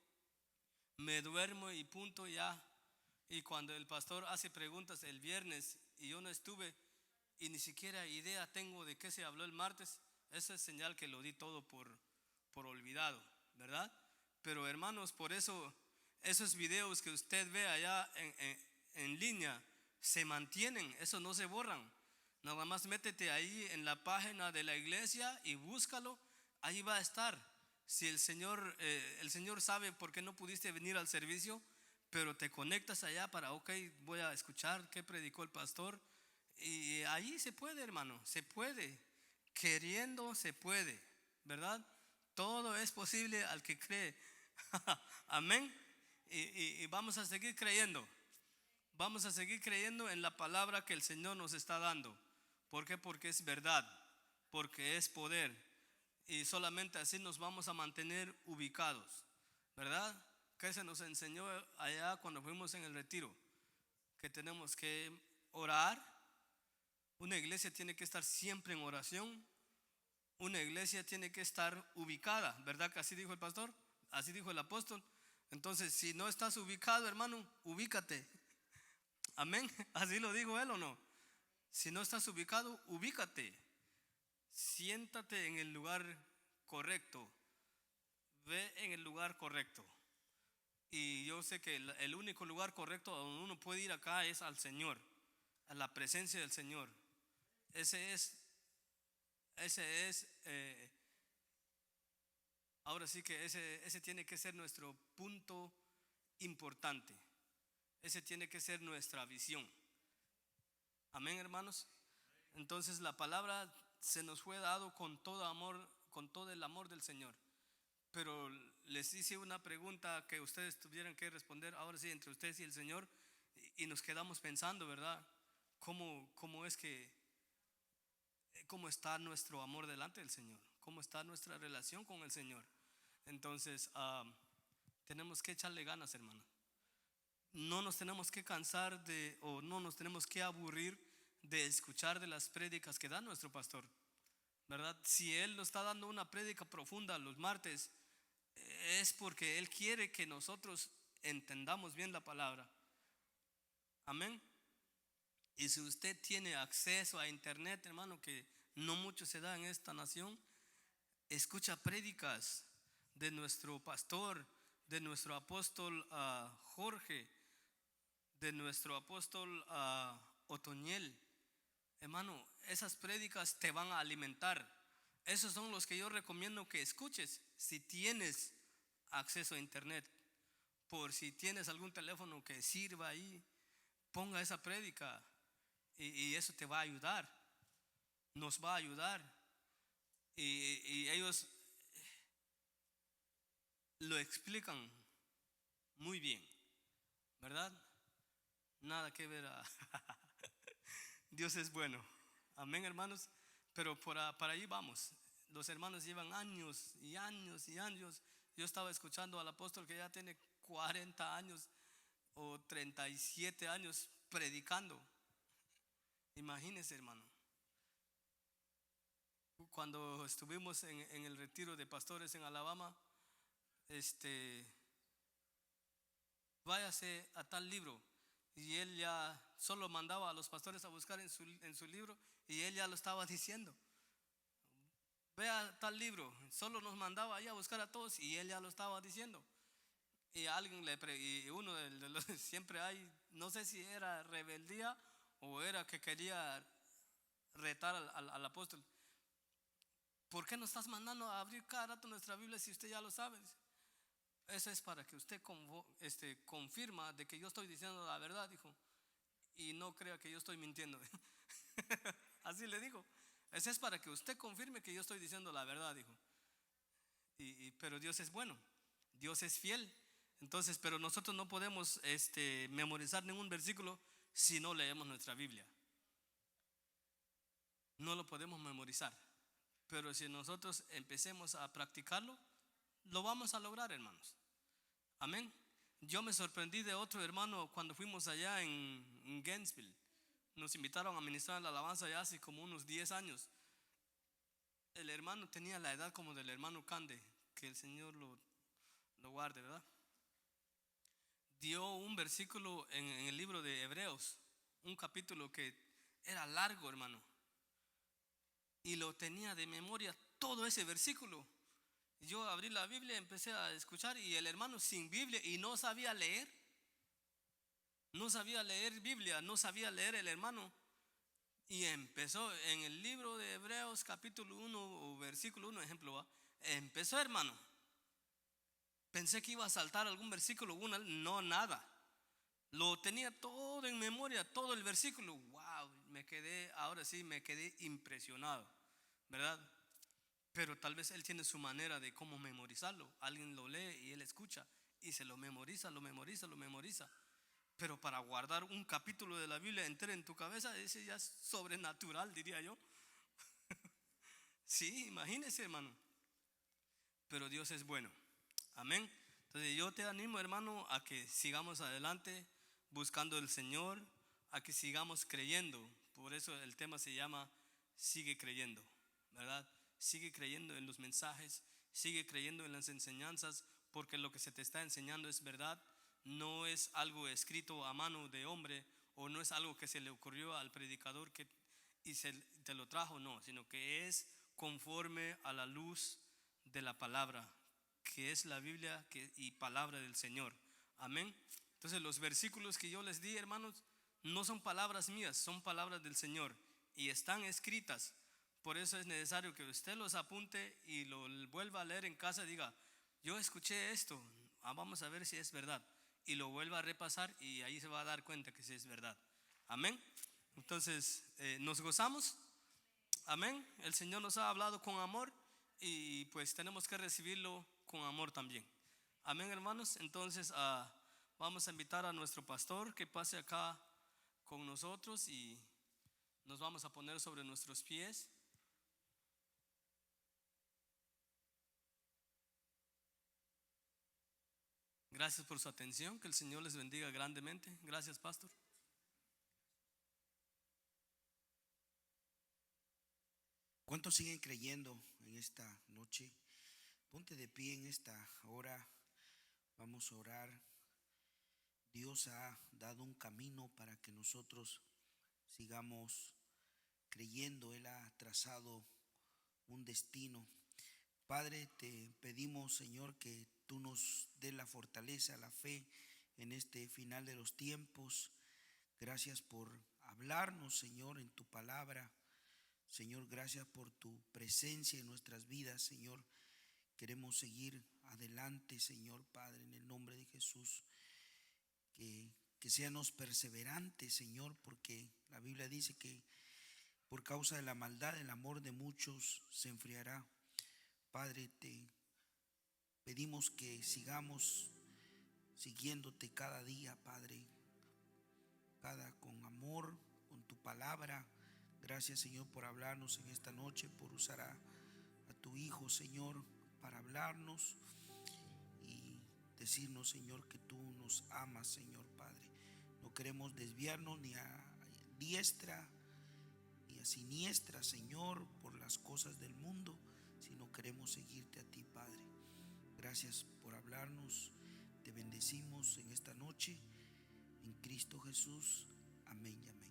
me duermo y punto ya. Y cuando el pastor hace preguntas el viernes y yo no estuve y ni siquiera idea tengo de qué se habló el martes, esa es señal que lo di todo por olvidado, ¿verdad? Pero hermanos, por eso esos videos que usted ve allá en línea se mantienen, esos no se borran. Nada más métete ahí en la página de la iglesia y búscalo, ahí va a estar. Si el Señor sabe por qué no pudiste venir al servicio, pero te conectas allá para, ok, voy a escuchar qué predicó el pastor. Y ahí se puede, hermano, se puede. Queriendo se puede, ¿verdad? Todo es posible al que cree. Amén. Y vamos a seguir creyendo. Vamos a seguir creyendo en la palabra que el Señor nos está dando. ¿Por qué? Porque es verdad, porque es poder. Y solamente así nos vamos a mantener ubicados, ¿verdad? Que se nos enseñó allá cuando fuimos en el retiro, que tenemos que orar. Una iglesia tiene que estar siempre en oración. Una iglesia tiene que estar ubicada, ¿verdad? Que así dijo el pastor, así dijo el apóstol. Entonces, si no estás ubicado, hermano, ubícate. Amén. Así lo dijo él, ¿o no? Si no estás ubicado, ubícate. Siéntate en el lugar correcto. Ve en el lugar correcto. Y yo sé que el único lugar correcto donde uno puede ir acá es al Señor, a la presencia del Señor. Ese es, ahora sí que ese tiene que ser nuestro punto importante. Ese tiene que ser nuestra visión. Amén, hermanos. Entonces la palabra se nos fue dado con todo amor, con todo el amor del Señor. Pero les hice una pregunta que ustedes tuvieran que responder ahora sí entre ustedes y el Señor, y nos quedamos pensando, ¿verdad? ¿Cómo es que, cómo está nuestro amor delante del Señor? ¿Cómo está nuestra relación con el Señor? Entonces, tenemos que echarle ganas, hermano. No nos tenemos que cansar o no nos tenemos que aburrir de escuchar de las prédicas que da nuestro pastor, ¿verdad? Si Él nos está dando una prédica profunda los martes, es porque Él quiere que nosotros entendamos bien la palabra. Amén. Y si usted tiene acceso a internet, hermano, que no mucho se da en esta nación, escucha prédicas de nuestro pastor, de nuestro apóstol Jorge, de nuestro apóstol Otoniel. Hermano, esas prédicas te van a alimentar. Esos son los que yo recomiendo que escuches si tienes acceso a internet. Por si tienes algún teléfono que sirva ahí, ponga esa prédica y eso te va a ayudar. Nos va a ayudar. Y ellos lo explican muy bien, ¿verdad? Nada que ver a Dios es bueno. Amén, hermanos. Pero para ahí vamos. Los hermanos llevan años y años y años. Yo estaba escuchando al apóstol que ya tiene 40 años o 37 años predicando. Imagínense, hermano. Cuando estuvimos en el retiro de pastores en Alabama, váyase a tal libro. Y él ya solo mandaba a los pastores a buscar en su libro, y él ya lo estaba diciendo. Vea tal libro, solo nos mandaba ahí a buscar a todos y él ya lo estaba diciendo. Y alguien y uno de los siempre hay, no sé si era rebeldía o era que quería retar al apóstol. ¿Por qué nos estás mandando a abrir cada rato nuestra Biblia si usted ya lo sabe? Eso es para que usted confirma de que yo estoy diciendo la verdad, dijo, y no crea que yo estoy mintiendo. Así le dijo. Ese es para que usted confirme que yo estoy diciendo la verdad, dijo. Pero Dios es bueno, Dios es fiel. Entonces, pero nosotros no podemos memorizar ningún versículo si no leemos nuestra Biblia. No lo podemos memorizar. Pero si nosotros empecemos a practicarlo, lo vamos a lograr, hermanos. Amén. Yo me sorprendí de otro hermano cuando fuimos allá en Gainesville. Nos invitaron a ministrar la alabanza ya hace como unos 10 años. El hermano tenía la edad como del hermano Cande, que el Señor lo guarde, ¿verdad? Dio un versículo en el libro de Hebreos, un capítulo que era largo, hermano, y lo tenía de memoria todo ese versículo. Yo abrí la Biblia, empecé a escuchar, y el hermano sin Biblia, y no sabía leer. No sabía leer Biblia, no sabía leer el hermano. Y empezó en el libro de Hebreos capítulo 1 o versículo 1, ejemplo, ¿va? Empezó, hermano. Pensé que iba a saltar algún versículo, no, nada. Lo tenía todo en memoria, todo el versículo. Wow, ahora sí me quedé impresionado, ¿verdad? Pero tal vez él tiene su manera de cómo memorizarlo. Alguien lo lee y él escucha y se lo memoriza, lo memoriza, lo memoriza. Pero para guardar un capítulo de la Biblia entero en tu cabeza, ese ya es sobrenatural, diría yo. Sí, imagínese, hermano. Pero Dios es bueno. Amén. Entonces yo te animo, hermano, a que sigamos adelante buscando el Señor, a que sigamos creyendo. Por eso el tema se llama Sigue creyendo, ¿verdad? Sigue creyendo en los mensajes, sigue creyendo en las enseñanzas, porque lo que se te está enseñando es verdad. No es algo escrito a mano de hombre, o no es algo que se le ocurrió al predicador y te lo trajo, no, sino que es conforme a la luz de la palabra, que es la Biblia y palabra del Señor. Amén. Entonces los versículos que yo les di, hermanos, no son palabras mías, son palabras del Señor y están escritas. Por eso es necesario que usted los apunte y lo vuelva a leer en casa y diga: yo escuché esto, vamos a ver si es verdad. Y lo vuelva a repasar y ahí se va a dar cuenta que sí es verdad. Amén. Entonces nos gozamos. Amén. El Señor nos ha hablado con amor y pues tenemos que recibirlo con amor también. Amén, hermanos. Entonces vamos a invitar a nuestro pastor que pase acá con nosotros y nos vamos a poner sobre nuestros pies. Gracias por su atención, que el Señor les bendiga grandemente. Gracias, pastor. ¿Cuántos siguen creyendo en esta noche? Ponte de pie en esta hora. Vamos a orar. Dios ha dado un camino para que nosotros sigamos creyendo. Él ha trazado un destino. Padre, te pedimos, Señor, que tú nos des la fortaleza, la fe en este final de los tiempos. Gracias por hablarnos, Señor, en tu palabra. Señor, gracias por tu presencia en nuestras vidas, Señor. Queremos seguir adelante, Señor Padre, en el nombre de Jesús. Que seamos perseverantes, Señor, porque la Biblia dice que por causa de la maldad el amor de muchos se enfriará. Padre, te pedimos que sigamos siguiéndote cada día, Padre, con amor, con tu palabra. Gracias, Señor, por hablarnos en esta noche, por usar a tu Hijo, Señor, para hablarnos y decirnos, Señor, que tú nos amas, Señor Padre. No queremos desviarnos ni a diestra ni a siniestra, Señor, por las cosas del mundo, sino queremos seguirte a ti, Padre. Gracias por hablarnos. Te bendecimos en esta noche, en Cristo Jesús. Amén y amén.